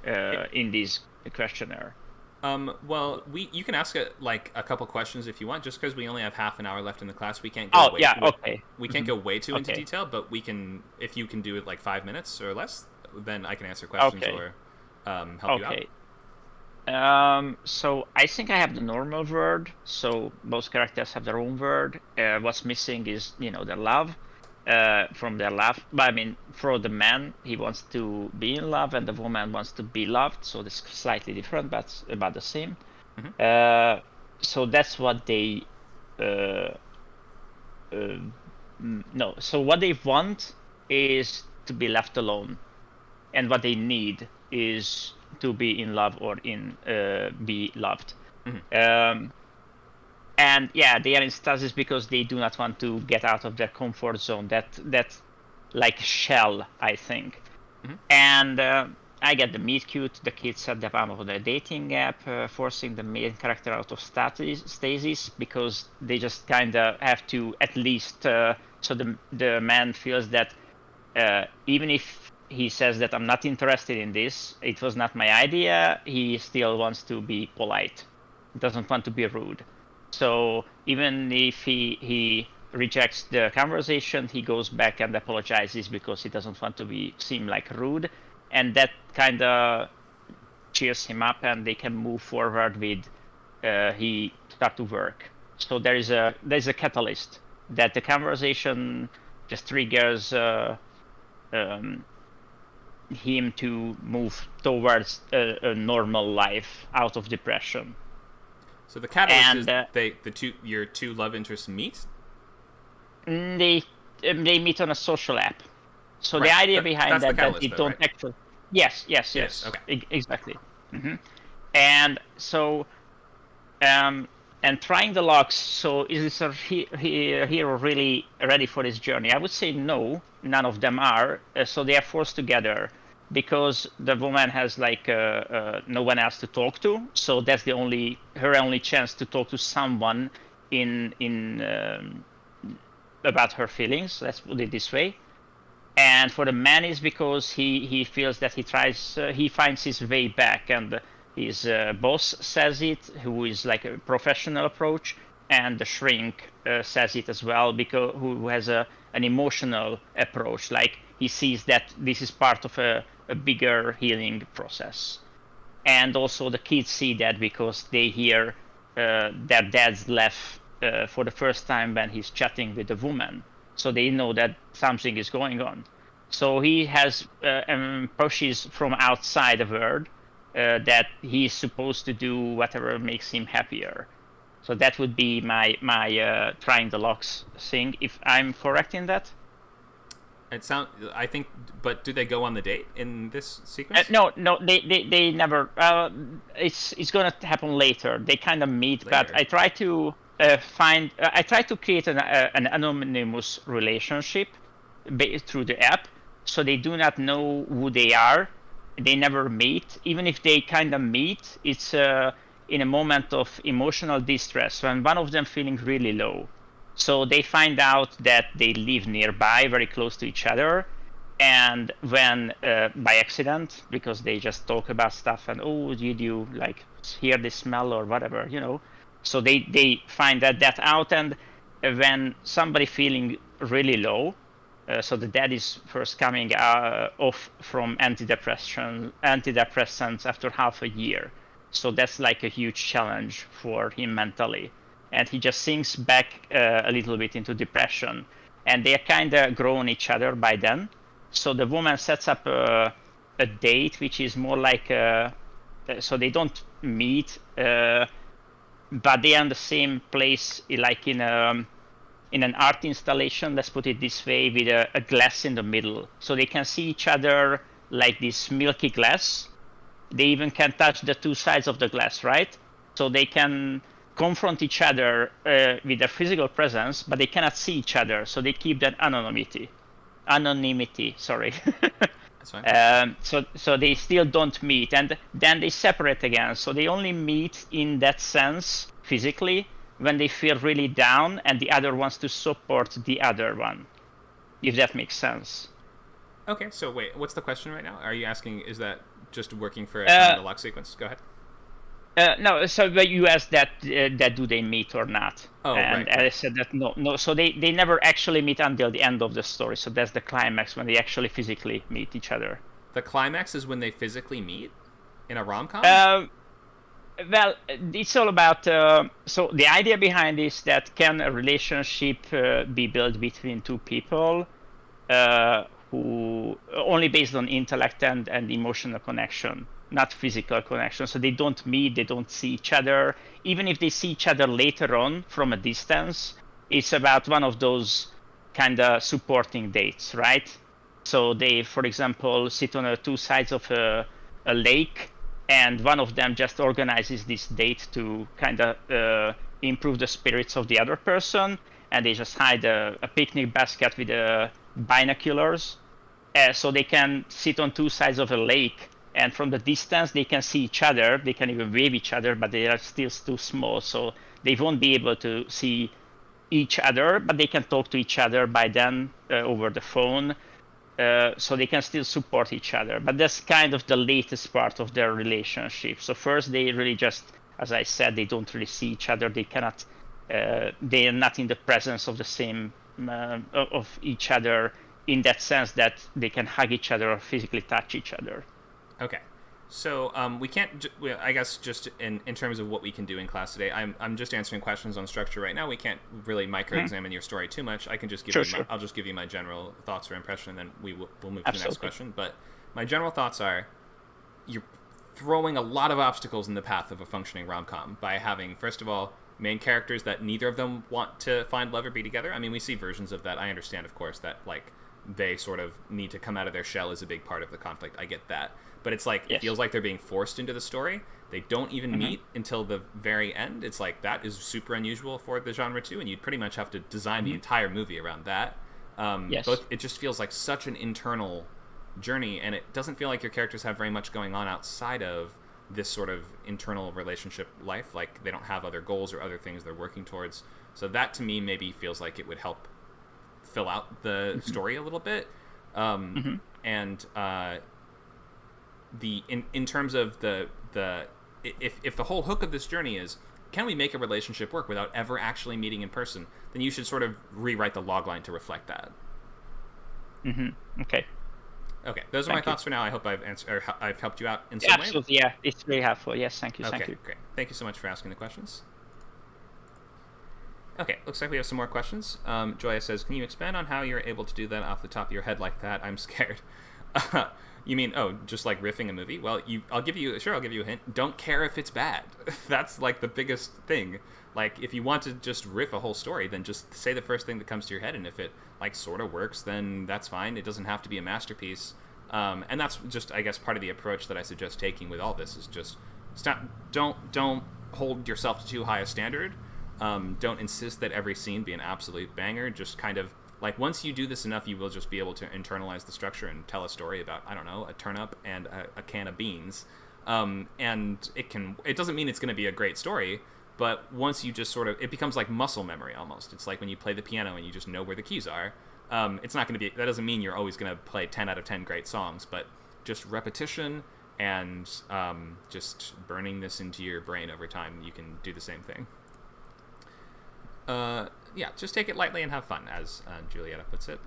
in this questionnaire? Well, you can ask a couple questions if you want. Just because we only have half an hour left in the class, we can't go Okay. We can't go way too into Okay. detail, but we can. If you can do it like 5 minutes or less, then I can answer questions or help you out. So I think I have the normal word. So both characters have their own word. What's missing is their love. From their love, but I mean, for the man, he wants to be in love, and the woman wants to be loved. So it's slightly different, but about the same. Mm-hmm. So that's what they. No. So what they want is to be left alone, and what they need is to be in love or be loved. Mm-hmm. And yeah, they are in stasis because they do not want to get out of their comfort zone. That like shell, I think. Mm-hmm. And I get the meet cute. The kids at the bottom of the dating app, forcing the main character out of stasis because they just kind of have to at least. So the man feels that even if he says that I'm not interested in this, it was not my idea, he still wants to be polite. Doesn't want to be rude. So even if he rejects the conversation, he goes back and apologizes because he doesn't want to seem like rude, and that kind of cheers him up, and they can move forward with he start to work. So there's a catalyst that the conversation just triggers him to move towards a normal life out of depression. So the catalyst And, is your two love interests meet. They meet on a social app. So Right. the idea That's behind the that catalyst, they though, don't right? actually. Yes. Okay. Exactly. And so, and trying the locks. So is this a hero really ready for this journey? I would say no. None of them are. So they are forced together because the woman has like no one else to talk to. So that's her only chance to talk to someone about her feelings. Let's put it this way. And for the man is because he feels that he finds his way back, and his boss says it, who is like a professional approach, and the shrink says it as well, because who has an emotional approach. Like he sees that this is part of a bigger healing process. And also the kids see that because they hear their dad's laugh for the first time when he's chatting with a woman. So they know that something is going on. So he has pushes from outside the world that he's supposed to do whatever makes him happier. So that would be my trying the locks thing, if I'm correct in that. I think, but do they go on the date in this sequence? No, they never. It's gonna happen later. They kind of meet, Later. but I try to I try to create an anonymous relationship through the app, so they do not know who they are. They never meet. Even if they kind of meet, it's in a moment of emotional distress when one of them feeling really low. So they find out that they live nearby, very close to each other, and when by accident, because they just talk about stuff and did you like hear the smell or whatever, so they find that out. And when somebody feeling really low, so the dad is first coming off from antidepressants after half a year, so that's like a huge challenge for him mentally, and he just sinks back a little bit into depression, and they kind of grown each other by then. So the woman sets up a date, which is more like so they don't meet, but they are in the same place, like in an art installation, let's put it this way, with a glass in the middle. So they can see each other like this milky glass. They even can touch the two sides of the glass, right? So they can confront each other with their physical presence, but they cannot see each other. So they keep that anonymity, sorry. That's fine. So they still don't meet, and then they separate again. So they only meet in that sense physically when they feel really down and the other wants to support the other one, if that makes sense. Okay, so wait, what's the question right now? Are you asking, is that just working for a lock sequence? Go ahead. No, so but you asked that do they meet or not? Oh, and right. I said that no. So they never actually meet until the end of the story. So that's the climax, when they actually physically meet each other. The climax is when they physically meet in a rom-com? Well, it's all about. So the idea behind is that can a relationship be built between two people who only based on intellect and emotional connection, not physical connection. So they don't meet, they don't see each other. Even if they see each other later on from a distance, it's about one of those kind of supporting dates, right? So they, for example, sit on two sides of a lake, and one of them just organizes this date to kind of improve the spirits of the other person, and they just hide a picnic basket with binoculars, so they can sit on two sides of a lake, and from the distance they can see each other. They can even wave each other, but they are still too small, so they won't be able to see each other, but they can talk to each other by then over the phone. So they can still support each other, but that's kind of the latest part of their relationship. So first they really just, as I said, they don't really see each other. They cannot they are not in the presence of the same of each other in that sense that they can hug each other or physically touch each other. Okay. So we can't. I guess just in terms of what we can do in class today, I'm just answering questions on structure right now. We can't really micro-examine your story too much. I can just give I'll just give you my general thoughts or impression, and then we'll move to the next question. But my general thoughts are, you're throwing a lot of obstacles in the path of a functioning rom-com by having, first of all, main characters that neither of them want to find love or be together. I mean, we see versions of that. I understand, of course, that like they sort of need to come out of their shell is a big part of the conflict. I get that. But it's like, it feels like they're being forced into the story. They don't even meet until the very end. It's like, that is super unusual for the genre too, and you'd pretty much have to design the entire movie around that. It just feels like such an internal journey, and it doesn't feel like your characters have very much going on outside of this sort of internal relationship life. Like, they don't have other goals or other things they're working towards. So that, to me, maybe feels like it would help fill out the story a little bit. And in terms of if the whole hook of this journey is, can we make a relationship work without ever actually meeting in person, then you should sort of rewrite the logline to reflect that. Okay, those are my thoughts for now. I hope I've helped you out in some way. Absolutely, yeah, it's very helpful. Yes, thank you. Okay, great. Thank you so much for asking the questions. Okay, looks like we have some more questions. Joya says, can you expand on how you're able to do that off the top of your head like that? I'm scared. You mean, just like riffing a movie? Well, I'll give you a hint. Don't care if it's bad. That's like the biggest thing. Like, if you want to just riff a whole story, then just say the first thing that comes to your head, and if it like sort of works, then that's fine. It doesn't have to be a masterpiece. And that's just, I guess, part of the approach that I suggest taking with all this is just don't hold yourself to too high a standard. Don't insist that every scene be an absolute banger. Just kind of, like, once you do this enough, you will just be able to internalize the structure and tell a story about, I don't know, a turnip and a can of beans. And it doesn't mean it's going to be a great story, but once you just sort of, it becomes like muscle memory almost. It's like when you play the piano and you just know where the keys are. It's not going to be, that doesn't mean you're always going to play 10 out of 10 great songs, but just repetition and just burning this into your brain over time, you can do the same thing. Just take it lightly and have fun, as Julietta puts it.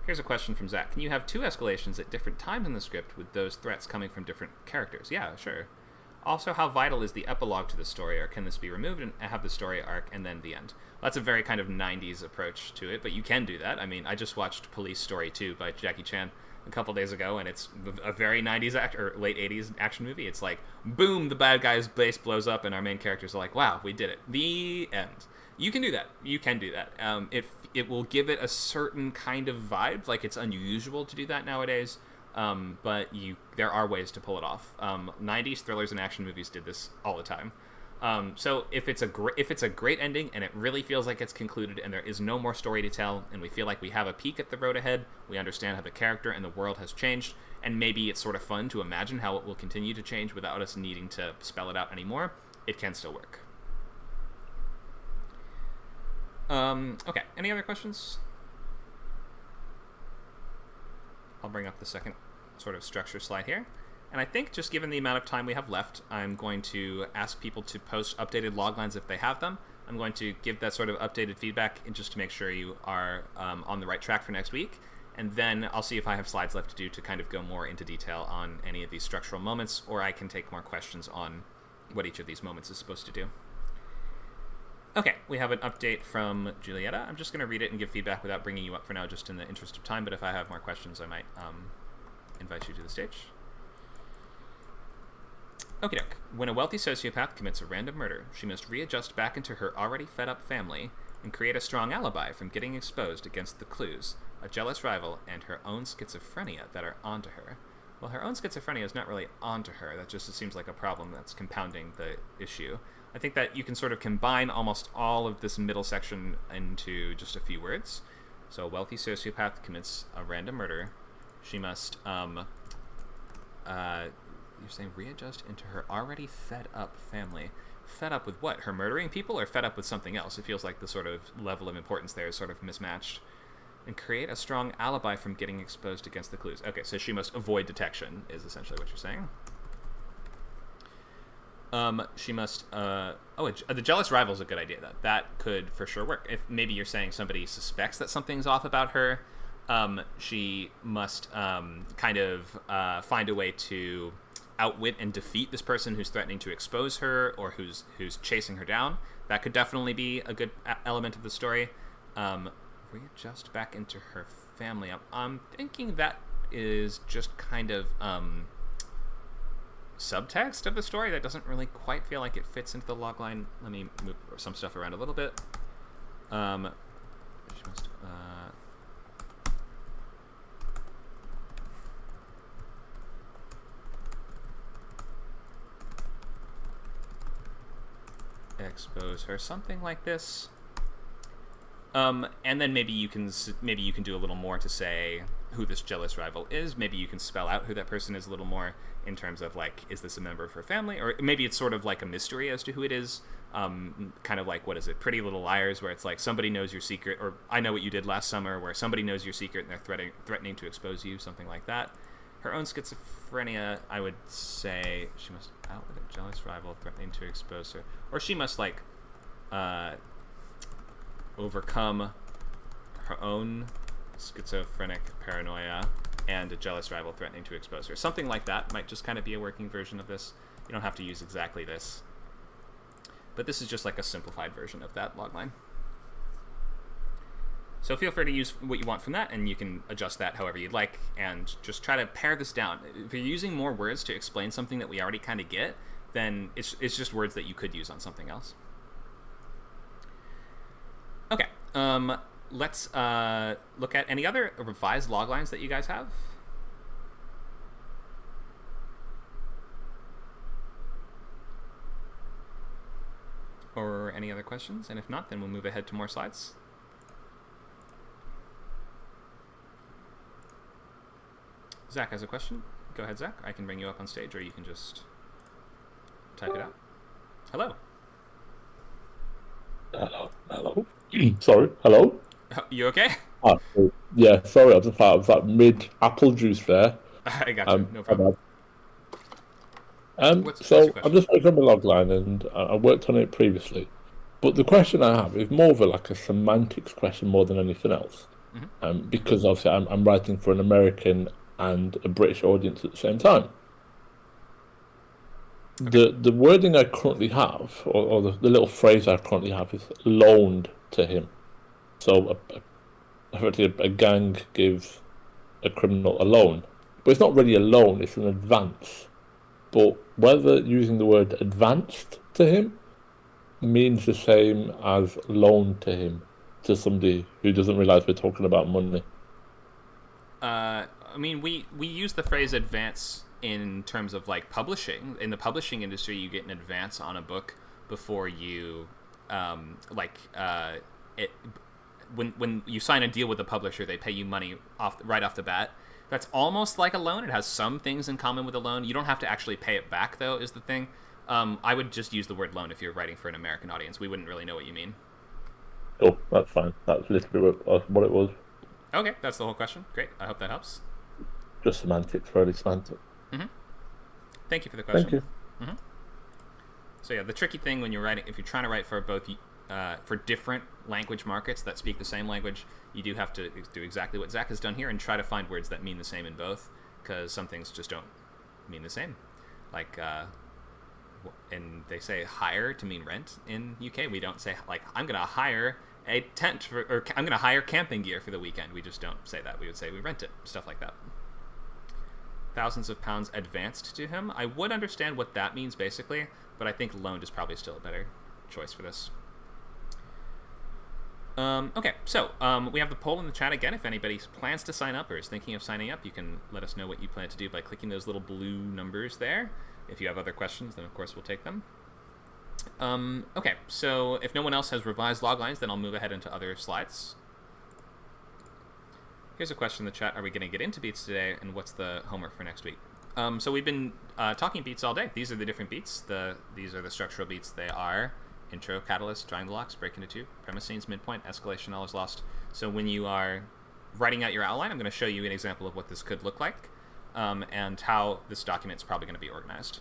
Here's a question from Zach. Can you have 2 escalations at different times in the script with those threats coming from different characters? Yeah, sure. Also, how vital is the epilogue to the story, or can this be removed and have the story arc and then the end? Well, that's a very kind of 90s approach to it, but you can do that. I mean, I just watched Police Story 2 by Jackie Chan a couple days ago, and it's a very 90s or late 80s action movie. It's like, boom, the bad guy's base blows up, and our main characters are like, wow, we did it. The end. You can do that. You can do that. It will give it a certain kind of vibe. Like, it's unusual to do that nowadays, but there are ways to pull it off. 90s thrillers and action movies did this all the time. So if it's a great ending and it really feels like it's concluded and there is no more story to tell, and we feel like we have a peek at the road ahead, we understand how the character and the world has changed, and maybe it's sort of fun to imagine how it will continue to change without us needing to spell it out anymore, it can still work. Okay, any other questions? I'll bring up the second sort of structure slide here. And I think, just given the amount of time we have left, I'm going to ask people to post updated loglines if they have them. I'm going to give that sort of updated feedback just to make sure you are on the right track for next week. And then I'll see if I have slides left to do to kind of go more into detail on any of these structural moments, or I can take more questions on what each of these moments is supposed to do. Okay, we have an update from Julietta. I'm just going to read it and give feedback without bringing you up for now, just in the interest of time, but if I have more questions, I might invite you to the stage. Okie doke. When a wealthy sociopath commits a random murder, she must readjust back into her already fed-up family and create a strong alibi from getting exposed against the clues, a jealous rival, and her own schizophrenia that are onto her. Well, her own schizophrenia is not really onto her. That just seems like a problem that's compounding the issue. I think that you can sort of combine almost all of this middle section into just a few words. So, a wealthy sociopath commits a random murder. She must, you're saying readjust into her already fed up family. Fed up with what? Her murdering people, or fed up with something else? It feels like the sort of level of importance there is sort of mismatched. And create a strong alibi from getting exposed against the clues. Okay, so she must avoid detection, is essentially what you're saying. She must. The jealous rival is a good idea. That could for sure work. If maybe you're saying somebody suspects that something's off about her, she must kind of find a way to outwit and defeat this person who's threatening to expose her or who's chasing her down. That could definitely be a good element of the story. Readjust back into her family. I'm thinking that is just kind of subtext of the story that doesn't really quite feel like it fits into the logline. Let me move some stuff around a little bit. She must, expose her, something like this. And then maybe you can do a little more to say who this jealous rival is. Maybe you can spell out who that person is a little more in terms of like, is this a member of her family, or maybe it's sort of like a mystery as to who it is. Kind of like, what is it, Pretty Little Liars, where it's like somebody knows your secret, or I Know What You Did Last Summer, where somebody knows your secret and they're threatening to expose you, something like that. Her own schizophrenia, I would say she must outwit a jealous rival threatening to expose her, or she must like overcome her own schizophrenic paranoia and a jealous rival threatening to expose her. Something like that might just kind of be a working version of this. You don't have to use exactly this, but this is just like a simplified version of that logline. So feel free to use what you want from that, and you can adjust that however you'd like, and just try to pare this down. If you're using more words to explain something that we already kind of get, then it's just words that you could use on something else. Okay, let's look at any other revised loglines that you guys have. Or any other questions? And if not, then we'll move ahead to more slides. Zach has a question. Go ahead, Zach. I can bring you up on stage, or you can just type it out. Hello. Hello. Sorry. Hello. You okay? Yeah. Sorry, I was like mid apple juice there. I got you. No problem. What's So I'm just working on my logline, and I worked on it previously. But the question I have is more of a semantics question more than anything else, because obviously I'm writing for an American and a British audience at the same time. Okay. The wording I currently have, or the little phrase I currently have, is loaned to him. So a gang gives a criminal a loan, but it's not really a loan; it's an advance. But whether using the word advanced to him means the same as loan to him, to somebody who doesn't realize we're talking about money. I mean, we use the phrase advance in terms of like publishing. In the publishing industry, you get an advance on a book before you, when you sign a deal with a publisher, they pay you money right off the bat. That's almost like a loan. It has some things in common with a loan. You don't have to actually pay it back, though, is the thing. I would just use the word loan if you're writing for an American audience. We wouldn't really know what you mean. Oh, that's fine. That's a little bit what it was. Okay, that's the whole question. Great. I hope that helps. Just semantics, really semantic. Mm-hmm. Thank you for the question. Thank you. Mm-hmm. So yeah, the tricky thing when you're writing, if you're trying to write for both, for different language markets that speak the same language, you do have to do exactly what Zach has done here and try to find words that mean the same in both, because some things just don't mean the same. Like, and they say hire to mean rent in UK. We don't say like, I'm going to hire a tent or I'm going to hire camping gear for the weekend. We just don't say that. We would say we rent it, stuff like that. Thousands of pounds advanced to him. I would understand what that means basically, but I think loaned is probably still a better choice for this. Okay, so we have the poll in the chat again. If anybody plans to sign up or is thinking of signing up, you can let us know what you plan to do by clicking those little blue numbers there. If you have other questions, then of course we'll take them. Okay, so if no one else has revised loglines, then I'll move ahead into other slides. Here's a question in the chat. Are we going to get into beats today, and what's the homework for next week? So we've been talking beats all day. These are the different beats. These are the structural beats. They are intro, catalyst, triangle locks, break into two, premise scenes, midpoint, escalation, all is lost. So when you are writing out your outline, I'm going to show you an example of what this could look like, and how this document is probably going to be organized.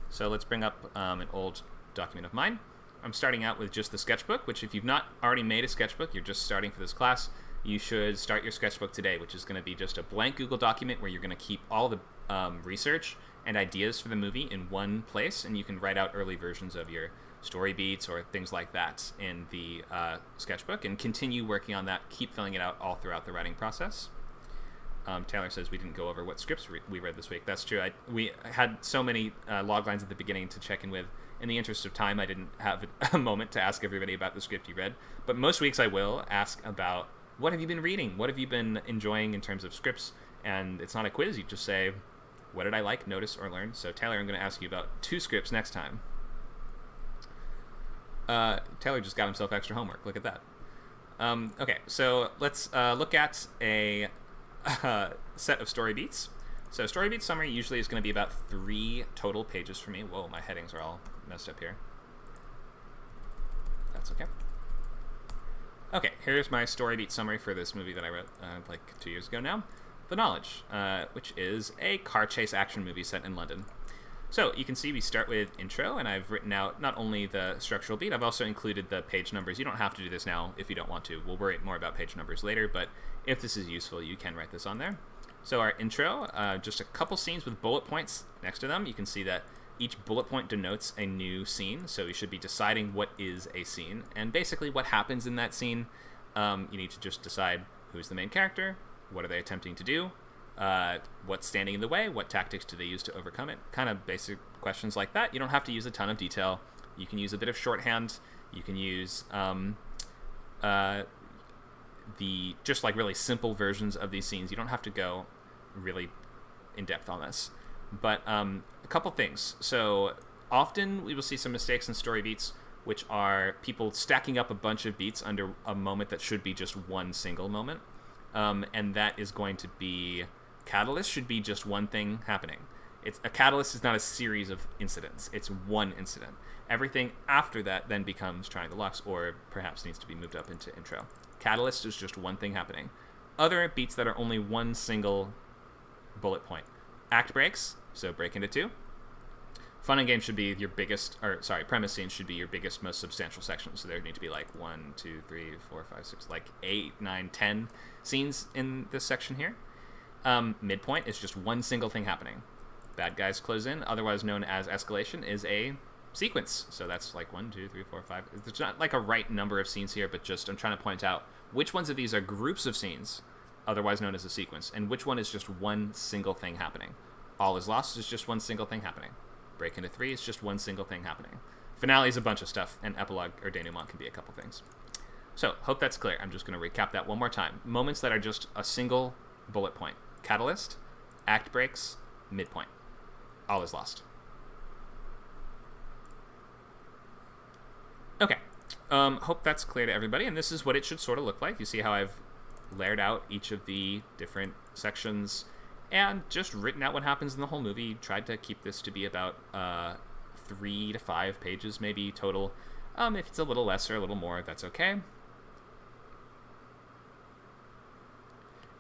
So let's bring up an old document of mine. I'm starting out with just the sketchbook, which if you've not already made a sketchbook, you're just starting for this class, you should start your sketchbook today, which is going to be just a blank Google document where you're going to keep all the research and ideas for the movie in one place, and you can write out early versions of your story beats or things like that in the sketchbook and continue working on that. Keep filling it out all throughout the writing process. Taylor says we didn't go over what scripts we read this week. That's true. We had so many log lines at the beginning to check in with. In the interest of time, I didn't have a moment to ask everybody about the script you read. But most weeks I will ask about what have you been reading? What have you been enjoying in terms of scripts? And it's not a quiz. You just say, what did I like, notice, or learn? So Taylor, I'm going to ask you about 2 scripts next time. Taylor just got himself extra homework. Look at that. Okay, so let's look at a set of story beats. So story beat summary usually is going to be about 3 total pages for me. Whoa, my headings are all messed up here. That's okay. Okay, here's my story beat summary for this movie that I wrote like 2 years ago now. The Knowledge, which is a car chase action movie set in London. So you can see we start with intro, and I've written out not only the structural beat, I've also included the page numbers. You don't have to do this now if you don't want to. We'll worry more about page numbers later, but if this is useful, you can write this on there. So our intro, just a couple scenes with bullet points next to them. You can see that each bullet point denotes a new scene, so you should be deciding what is a scene. And basically what happens in that scene, you need to just decide who's the main character, what are they attempting to do, what's standing in the way, what tactics do they use to overcome it, kind of basic questions like that. You don't have to use a ton of detail. You can use a bit of shorthand. You can use the just like really simple versions of these scenes. You don't have to go really in depth on this. But a couple things. So often we will see some mistakes in story beats, which are people stacking up a bunch of beats under a moment that should be just one single moment. And that is going to be, catalyst should be just one thing happening. A catalyst is not a series of incidents. It's one incident. Everything after that then becomes Triangle Lux, or perhaps needs to be moved up into intro. Catalyst is just one thing happening. Other beats that are only one single bullet point. Act breaks, so break into 2. Fun and games should be your biggest, premise scenes should be your biggest, most substantial sections. So there need to be like 1, 2, 3, 4, 5, 6, like 8, 9, 10 scenes in this section here. Midpoint is just one single thing happening. Bad guys close in, otherwise known as escalation, is a sequence. So that's like 1, 2, 3, 4, 5. There's not like a right number of scenes here, but just I'm trying to point out which ones of these are groups of scenes, otherwise known as a sequence, and which one is just one single thing happening. All is Lost is just one single thing happening. Break into 3 is just one single thing happening. Finale is a bunch of stuff, and epilogue or denouement can be a couple things. So, hope that's clear. I'm just going to recap that one more time. Moments that are just a single bullet point. Catalyst, act breaks, midpoint. All is Lost. Okay. Hope that's clear to everybody, and this is what it should sort of look like. You see how I've layered out each of the different sections and just written out what happens in the whole movie. Tried to keep this to be about 3 to 5 pages maybe total. If it's a little less or a little more, that's okay.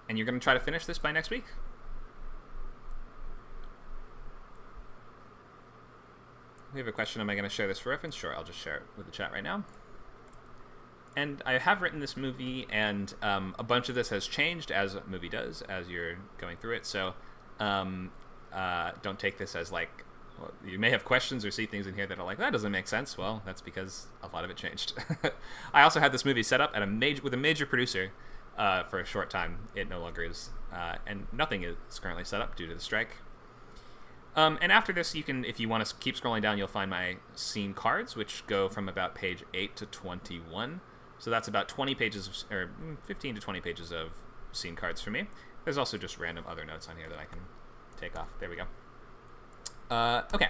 And you're going to try to finish this by next week? We have a question, am I going to share this for reference? Sure, I'll just share it with the chat right now. And I have written this movie, and a bunch of this has changed, as a movie does, as you're going through it. So don't take this as like, well, you may have questions or see things in here that are like, that doesn't make sense. Well, that's because a lot of it changed. I also had this movie set up at with a major producer for a short time. It no longer is, and nothing is currently set up due to the strike. And after this, you can, if you want to keep scrolling down, you'll find my scene cards, which go from about page 8 to 21. So that's about 20 pages, or 15 to 20 pages of scene cards for me. There's also just random other notes on here that I can take off. There we go. Okay.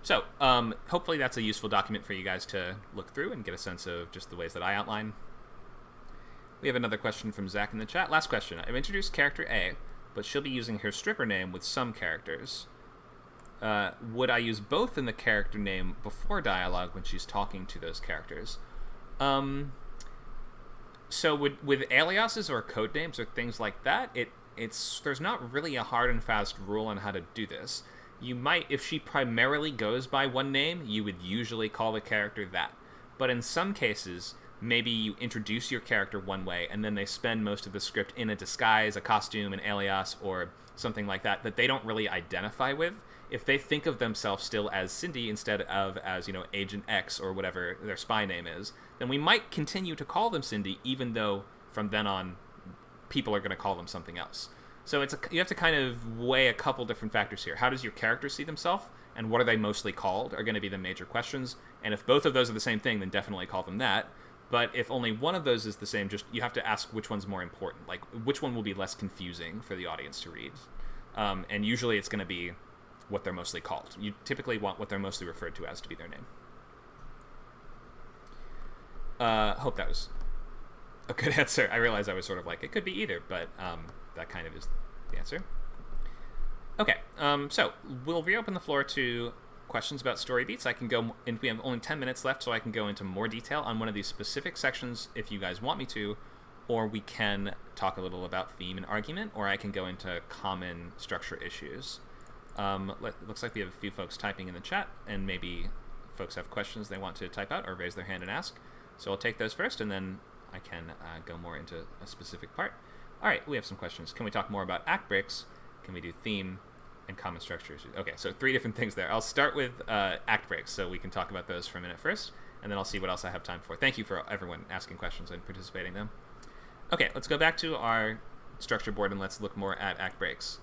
So hopefully that's a useful document for you guys to look through and get a sense of just the ways that I outline. We have another question from Zach in the chat. Last question. I've introduced character A, but she'll be using her stripper name with some characters. Would I use both in the character name before dialogue when she's talking to those characters? So with aliases or code names or things like that, there's not really a hard and fast rule on how to do this. you might, if she primarily goes by one name, you would usually call the character that. But in some cases, maybe you introduce your character one way, and then they spend most of the script in a disguise, a costume, an alias, or something like that they don't really identify with. If they think of themselves still as Cindy instead of as, Agent X or whatever their spy name is, then we might continue to call them Cindy, even though from then on people are going to call them something else. So you have to kind of weigh a couple different factors here. How does your character see themselves, and what are they mostly called are going to be the major questions. And if both of those are the same thing, then definitely call them that. But if only one of those is the same, you have to ask which one's more important. Like, which one will be less confusing for the audience to read. And usually it's going to be what they're mostly called. You typically want what they're mostly referred to as to be their name. Hope that was a good answer. I realize I was sort of like, it could be either, but that kind of is the answer. Okay, so we'll reopen the floor to questions about story beats. I can go, and we have only 10 minutes left, so I can go into more detail on one of these specific sections if you guys want me to, or we can talk a little about theme and argument, or I can go into common structure issues. Looks like we have a few folks typing in the chat, and maybe folks have questions they want to type out or raise their hand and ask. So I'll take those first, and then I can go more into a specific part. All right, we have some questions. Can we talk more about act breaks? Can we do theme and common structure issues? Okay, so 3 different things there. I'll start with act breaks, so we can talk about those for a minute first, and then I'll see what else I have time for. Thank you for everyone asking questions and participating in them. Okay, let's go back to our structure board, and let's look more at act breaks.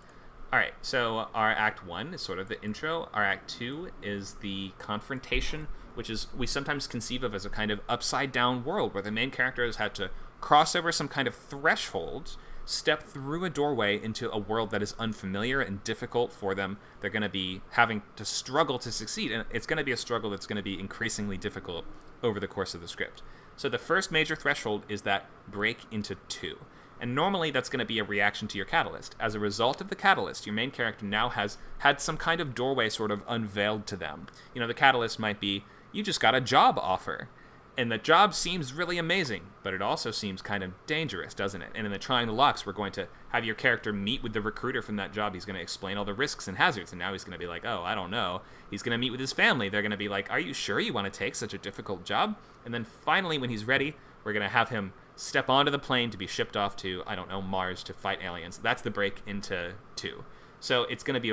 All right, so our Act 1 is sort of the intro. Our Act 2 is the confrontation, which is we sometimes conceive of as a kind of upside-down world where the main character has had to cross over some kind of threshold, step through a doorway into a world that is unfamiliar and difficult for them. They're going to be having to struggle to succeed, and it's going to be a struggle that's going to be increasingly difficult over the course of the script. So the first major threshold is that break into 2. And normally that's going to be a reaction to your catalyst. As a result of the catalyst, your main character now has had some kind of doorway sort of unveiled to them. The catalyst might be, you just got a job offer. And the job seems really amazing, but it also seems kind of dangerous, doesn't it? And in the Trying the Locks, we're going to have your character meet with the recruiter from that job. He's going to explain all the risks and hazards, and now he's going to be like, oh, I don't know. He's going to meet with his family. They're going to be like, are you sure you want to take such a difficult job? And then finally, when he's ready, we're going to have him step onto the plane to be shipped off to, I don't know, Mars to fight aliens. That's the break into 2. So it's going to be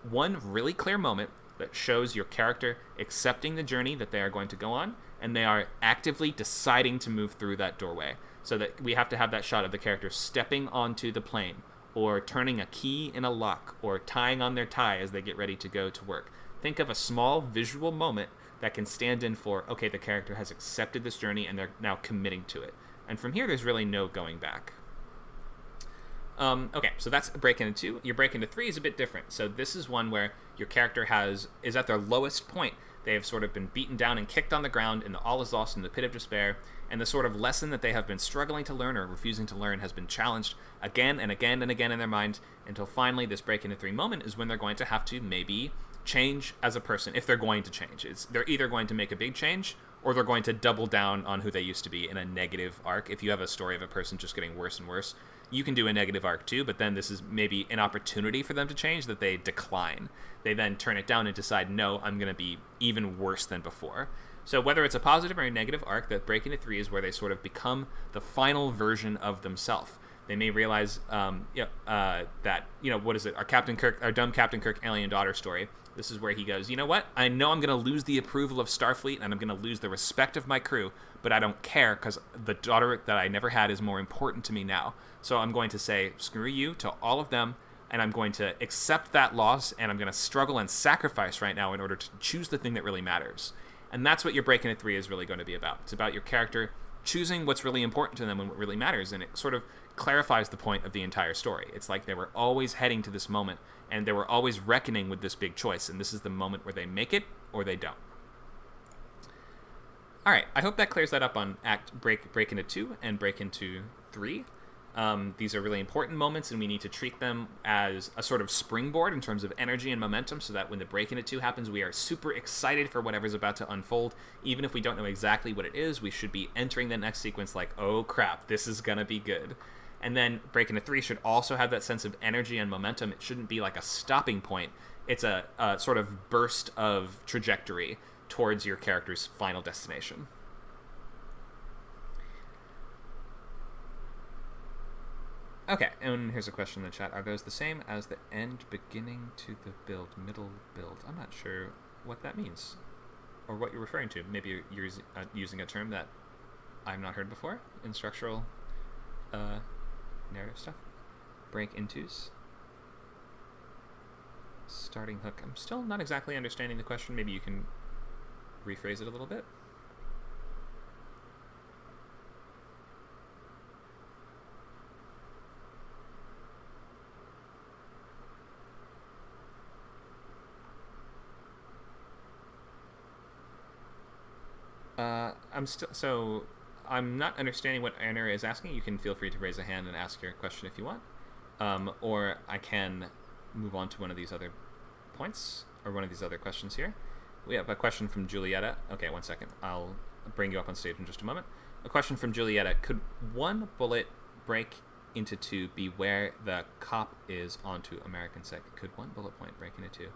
one really clear moment that shows your character accepting the journey that they are going to go on, and they are actively deciding to move through that doorway. So that we have to have that shot of the character stepping onto the plane, or turning a key in a lock, or tying on their tie as they get ready to go to work. Think of a small visual moment that can stand in for, okay, the character has accepted this journey and they're now committing to it. And from here, there's really no going back. Okay, so that's a break into 2. Your break into 3 is a bit different. So this is one where your character is at their lowest point. They have sort of been beaten down and kicked on the ground, and all is lost in the pit of despair. And the sort of lesson that they have been struggling to learn or refusing to learn has been challenged again and again and again in their mind, until finally this break into 3 moment is when they're going to have to maybe change as a person, if they're going to change. They're either going to make a big change, or they're going to double down on who they used to be in a negative arc. If you have a story of a person just getting worse and worse, you can do a negative arc too, but then this is maybe an opportunity for them to change, that they decline. They then turn it down and decide, no, I'm going to be even worse than before. So whether it's a positive or a negative arc, that break into 3 is where they sort of become the final version of themselves. They may realize that, what is it, our dumb Captain Kirk alien daughter story. This is where he goes, you know what? I know I'm going to lose the approval of Starfleet, and I'm going to lose the respect of my crew, but I don't care, because the daughter that I never had is more important to me now. So I'm going to say, screw you to all of them, and I'm going to accept that loss, and I'm going to struggle and sacrifice right now in order to choose the thing that really matters. And that's what your break into 3 is really going to be about. It's about your character choosing what's really important to them and what really matters, and it sort of clarifies the point of the entire story. It's like they were always heading to this moment, and they were always reckoning with this big choice, and this is the moment where they make it or they don't. All right, I hope that clears that up on break into 2 and break into 3. These are really important moments, and we need to treat them as a sort of springboard in terms of energy and momentum, so that when the break into 2 happens, we are super excited for whatever's about to unfold. Even if we don't know exactly what it is, we should be entering the next sequence like, oh crap, this is gonna be good. And then break into 3 should also have that sense of energy and momentum. It shouldn't be like a stopping point. a sort of burst of trajectory towards your character's final destination. Okay, and here's a question in the chat. Are those the same as the end, beginning to the build, middle build? I'm not sure what that means or what you're referring to. Maybe you're using a term that I've not heard before in structural narrative stuff. Break intos. Starting hook. I'm still not exactly understanding the question. Maybe you can rephrase it a little bit. I'm not understanding what Anna is asking. You can feel free to raise a hand and ask your question if you want. Or I can move on to one of these other points, or one of these other questions here. We have a question from Julietta. Okay, one second. I'll bring you up on stage in just a moment. A question from Julietta. Could one bullet break into two be where the cop is onto American Psycho? Could one bullet point break into two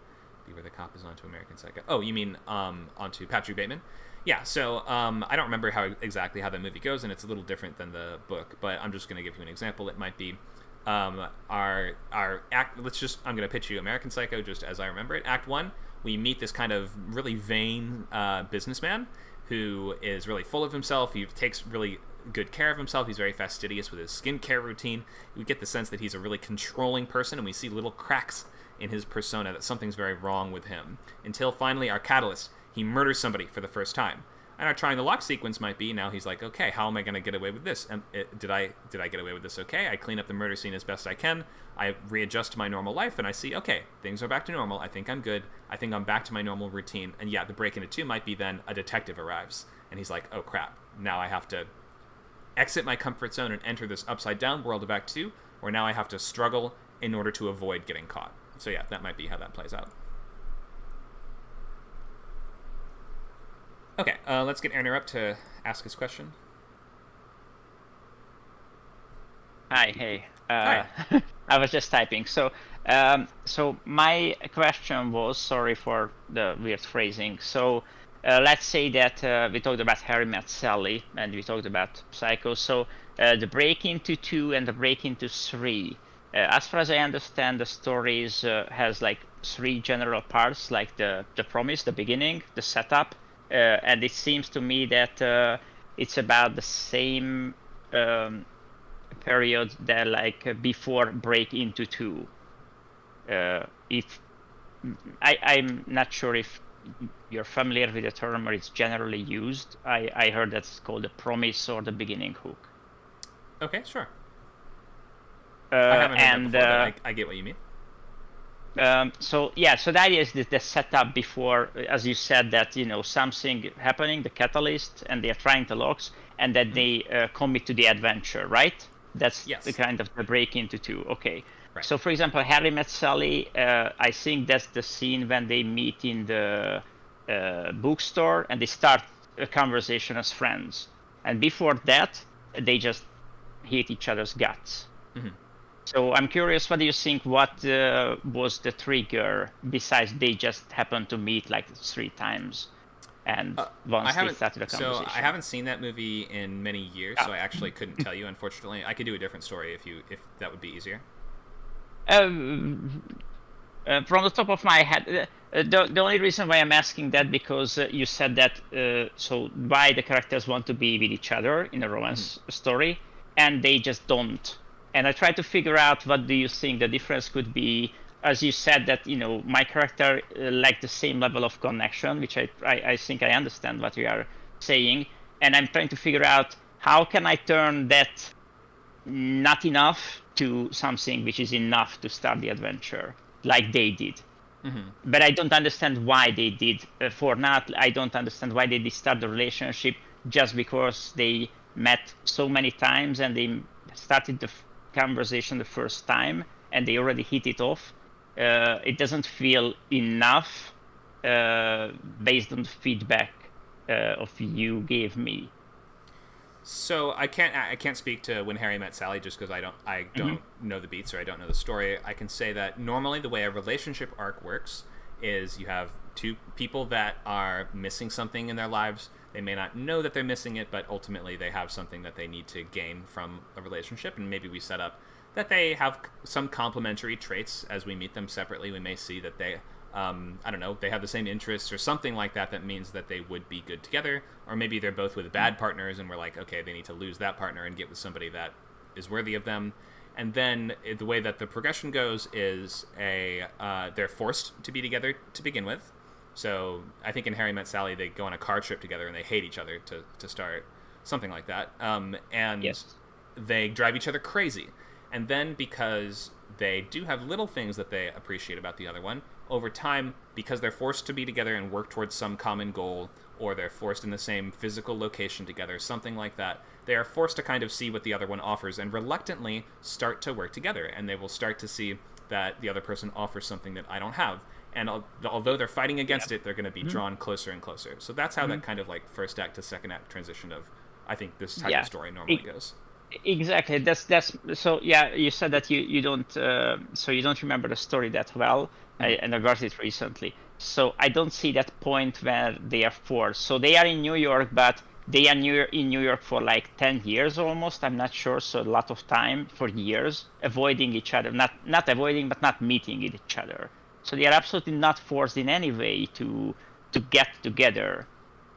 be where the cop is onto American Psycho? Oh, you mean onto Patrick Bateman? Yeah, so I don't remember exactly how that movie goes, and it's a little different than the book, but I'm just going to give you an example. It might be our act. I'm going to pitch you American Psycho just as I remember it. Act 1, we meet this kind of really vain businessman who is really full of himself. He takes really good care of himself. He's very fastidious with his skincare routine. We get the sense that he's a really controlling person, and we see little cracks in his persona that something's very wrong with him. Until finally, our catalyst, he murders somebody for the first time. And our trying the lock sequence might be, now he's like, okay, how am I going to get away with this? Did I get away with this okay? I clean up the murder scene as best I can. I readjust to my normal life, and I see, okay, things are back to normal. I think I'm good. I think I'm back to my normal routine. And yeah, the break into two might be then a detective arrives, and he's like, oh crap, now I have to exit my comfort zone and enter this upside-down world of Act 2, where now I have to struggle in order to avoid getting caught. So yeah, that might be how that plays out. Okay, let's get Erner up to ask his question. Hi, hey. Hi. I was just typing. So my question was, sorry for the weird phrasing. So let's say that we talked about Harry Met Sally, and we talked about Psycho. So the break into 2 and the break into 3. As far as I understand, the stories has like 3 general parts, like the promise, the beginning, the setup, and it seems to me that it's about the same period that like before break into 2. If I'm not sure if you're familiar with the term or it's generally used. I heard that's called the promise or the beginning hook. Okay, sure. I haven't heard that before, but I get what you mean. So the idea is that the setup before, as you said, that something happening, the catalyst, and they're trying the locks, and that they commit to the adventure, right? That's the kind of the break into 2. Okay. Right. So, for example, Harry Met Sally, I think that's the scene when they meet in the bookstore and they start a conversation as friends. And before that, they just hate each other's guts. Mm-hmm. So I'm curious, what do you think? What was the trigger besides they just happened to meet like 3 times? And once they started a conversation. So I haven't seen that movie in many years, so I actually couldn't tell you, unfortunately. I could do a different story if that would be easier. From the top of my head, the only reason why I'm asking that because you said that so why the characters want to be with each other in a romance story, and they just don't. And I try to figure out what do you think the difference could be. As you said that my character like the same level of connection, which I think I understand what you are saying, and I'm trying to figure out how can I turn that not enough to something which is enough to start the adventure, like they did. Mm-hmm. But I don't understand why they did. I don't understand why they did start the relationship just because they met so many times and they started the conversation the first time and they already hit it off. It doesn't feel enough based on the feedback of you gave me. So I can't speak to When Harry Met Sally just because I don't know the beats or I don't know the story. I can say that normally the way a relationship arc works is you have two people that are missing something in their lives. They may not know that they're missing it, but ultimately they have something that they need to gain from a relationship, and maybe we set up that they have some complementary traits. As we meet them separately, we may see that they I don't know, they have the same interests or something like that. That means that they would be good together. Or maybe they're both with bad partners and we're like, okay, they need to lose that partner and get with somebody that is worthy of them. And then the way that the progression goes is they're forced to be together to begin with. So I think in Harry Met Sally, they go on a car trip together and they hate each other to start, something like that. And Yes. they drive each other crazy. And then because they do have little things that they appreciate about the other one, over time, because they're forced to be together and work towards some common goal, or they're forced in the same physical location together, something like that, they are forced to kind of see what the other one offers and reluctantly start to work together. And they will start to see that the other person offers something that I don't have. And although they're fighting against it, they're going to be drawn closer and closer. So that's how that kind of like first act to second act transition of, I think, this type of story normally goes. Exactly. That's so. Yeah, you said that you don't so you don't remember the story that well, and I watched it recently. So I don't see that point where they are forced. So they are in New York, but they are in New York for like 10 years almost. I'm not sure. So a lot of time, for years, avoiding each other. Not avoiding, but not meeting each other. So they are absolutely not forced in any way to get together.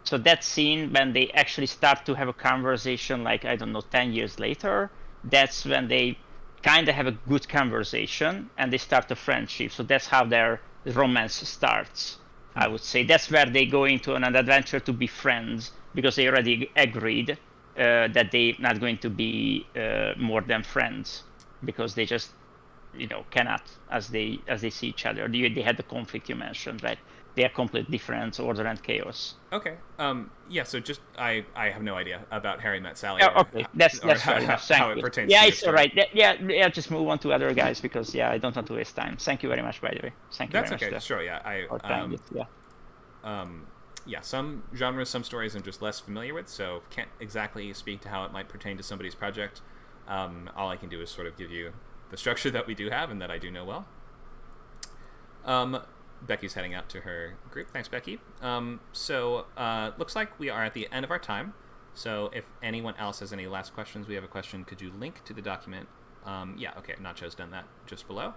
So that scene, when they actually start to have a conversation, like, I don't know, 10 years later, that's when they kind of have a good conversation and they start a friendship. So that's how their romance starts, I would say. That's where they go into an adventure to be friends, because they already agreed that they're not going to be more than friends, because they just, cannot as they see each other. They had the conflict you mentioned, right? They are completely different, order and chaos. Okay. Yeah. So just I have no idea about Harry Met Sally. Oh, okay. That's fair enough. Thank how you. it pertains. Yeah, to it's your all story. right. Yeah. Just move on to other guys, because I don't want to waste time. Thank you very much, by the way. Thank you That's very okay. much. Sure. Yeah. For trying it. Yeah. Some genres, some stories, I'm just less familiar with, so can't exactly speak to how it might pertain to somebody's project. All I can do is sort of give you the structure that we do have and that I do know well. Becky's heading out to her group. Thanks, Becky. So looks like we are at the end of our time. So if anyone else has any last questions, we have a question. Could you link to the document? Yeah, okay. Nacho's done that just below.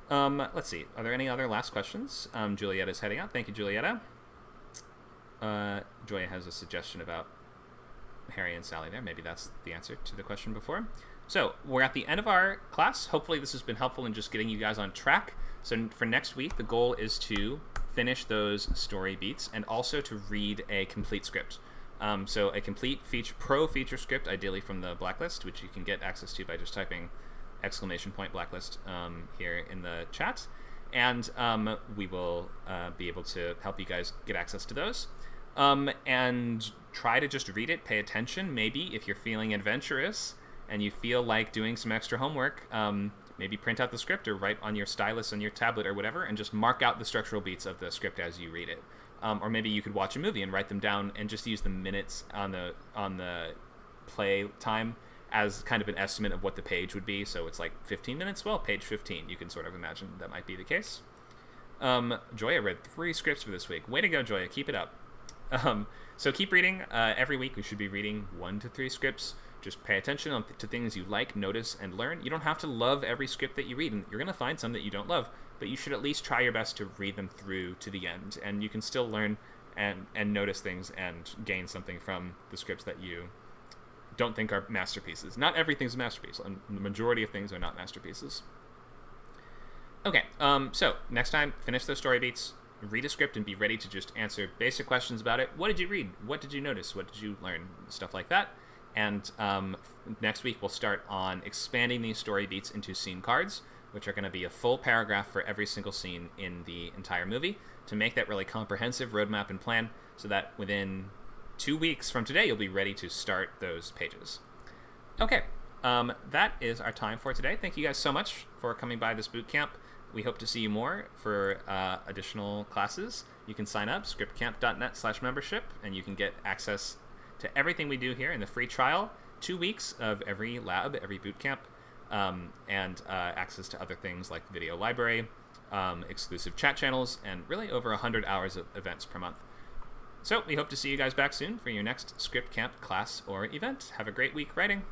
Let's see. Are there any other last questions? Julietta's heading out. Thank you, Julietta. Joya has a suggestion about Harry and Sally there. Maybe that's the answer to the question before. So we're at the end of our class. Hopefully this has been helpful in just getting you guys on track. So for next week, the goal is to finish those story beats and also to read a complete script. So a complete pro feature script, ideally from the Blacklist, which you can get access to by just typing !Blacklist here in the chat. And we will be able to help you guys get access to those. And try to just read it, pay attention. Maybe if you're feeling adventurous and you feel like doing some extra homework, maybe print out the script or write on your stylus on your tablet or whatever and just mark out the structural beats of the script as you read it. Or maybe you could watch a movie and write them down and just use the minutes on the play time as kind of an estimate of what the page would be. So it's like 15 minutes, well, page 15. You can sort of imagine that might be the case. Joya read 3 scripts for this week. Way to go, Joya. Keep it up. So keep reading. Every week we should be reading 1 to 3 scripts. Just pay attention to things you like, notice, and learn. You don't have to love every script that you read, and you're going to find some that you don't love, but you should at least try your best to read them through to the end, and you can still learn and notice things and gain something from the scripts that you don't think are masterpieces. Not everything's a masterpiece, and the majority of things are not masterpieces. Okay, so next time, finish those story beats, read a script, and be ready to just answer basic questions about it. What did you read? What did you notice? What did you learn? Stuff like that. And next week we'll start on expanding these story beats into scene cards, which are going to be a full paragraph for every single scene in the entire movie, to make that really comprehensive roadmap and plan, so that within 2 weeks from today you'll be ready to start those pages. Okay, that is our time for today. Thank you guys so much for coming by this boot camp. We hope to see you more for additional classes. You can sign up, scriptcamp.net/membership, and you can get access to everything we do here in the free trial, 2 weeks of every lab, every boot camp, and access to other things like the video library, exclusive chat channels, and really over 100 hours of events per month. So we hope to see you guys back soon for your next script camp class or event. Have a great week writing.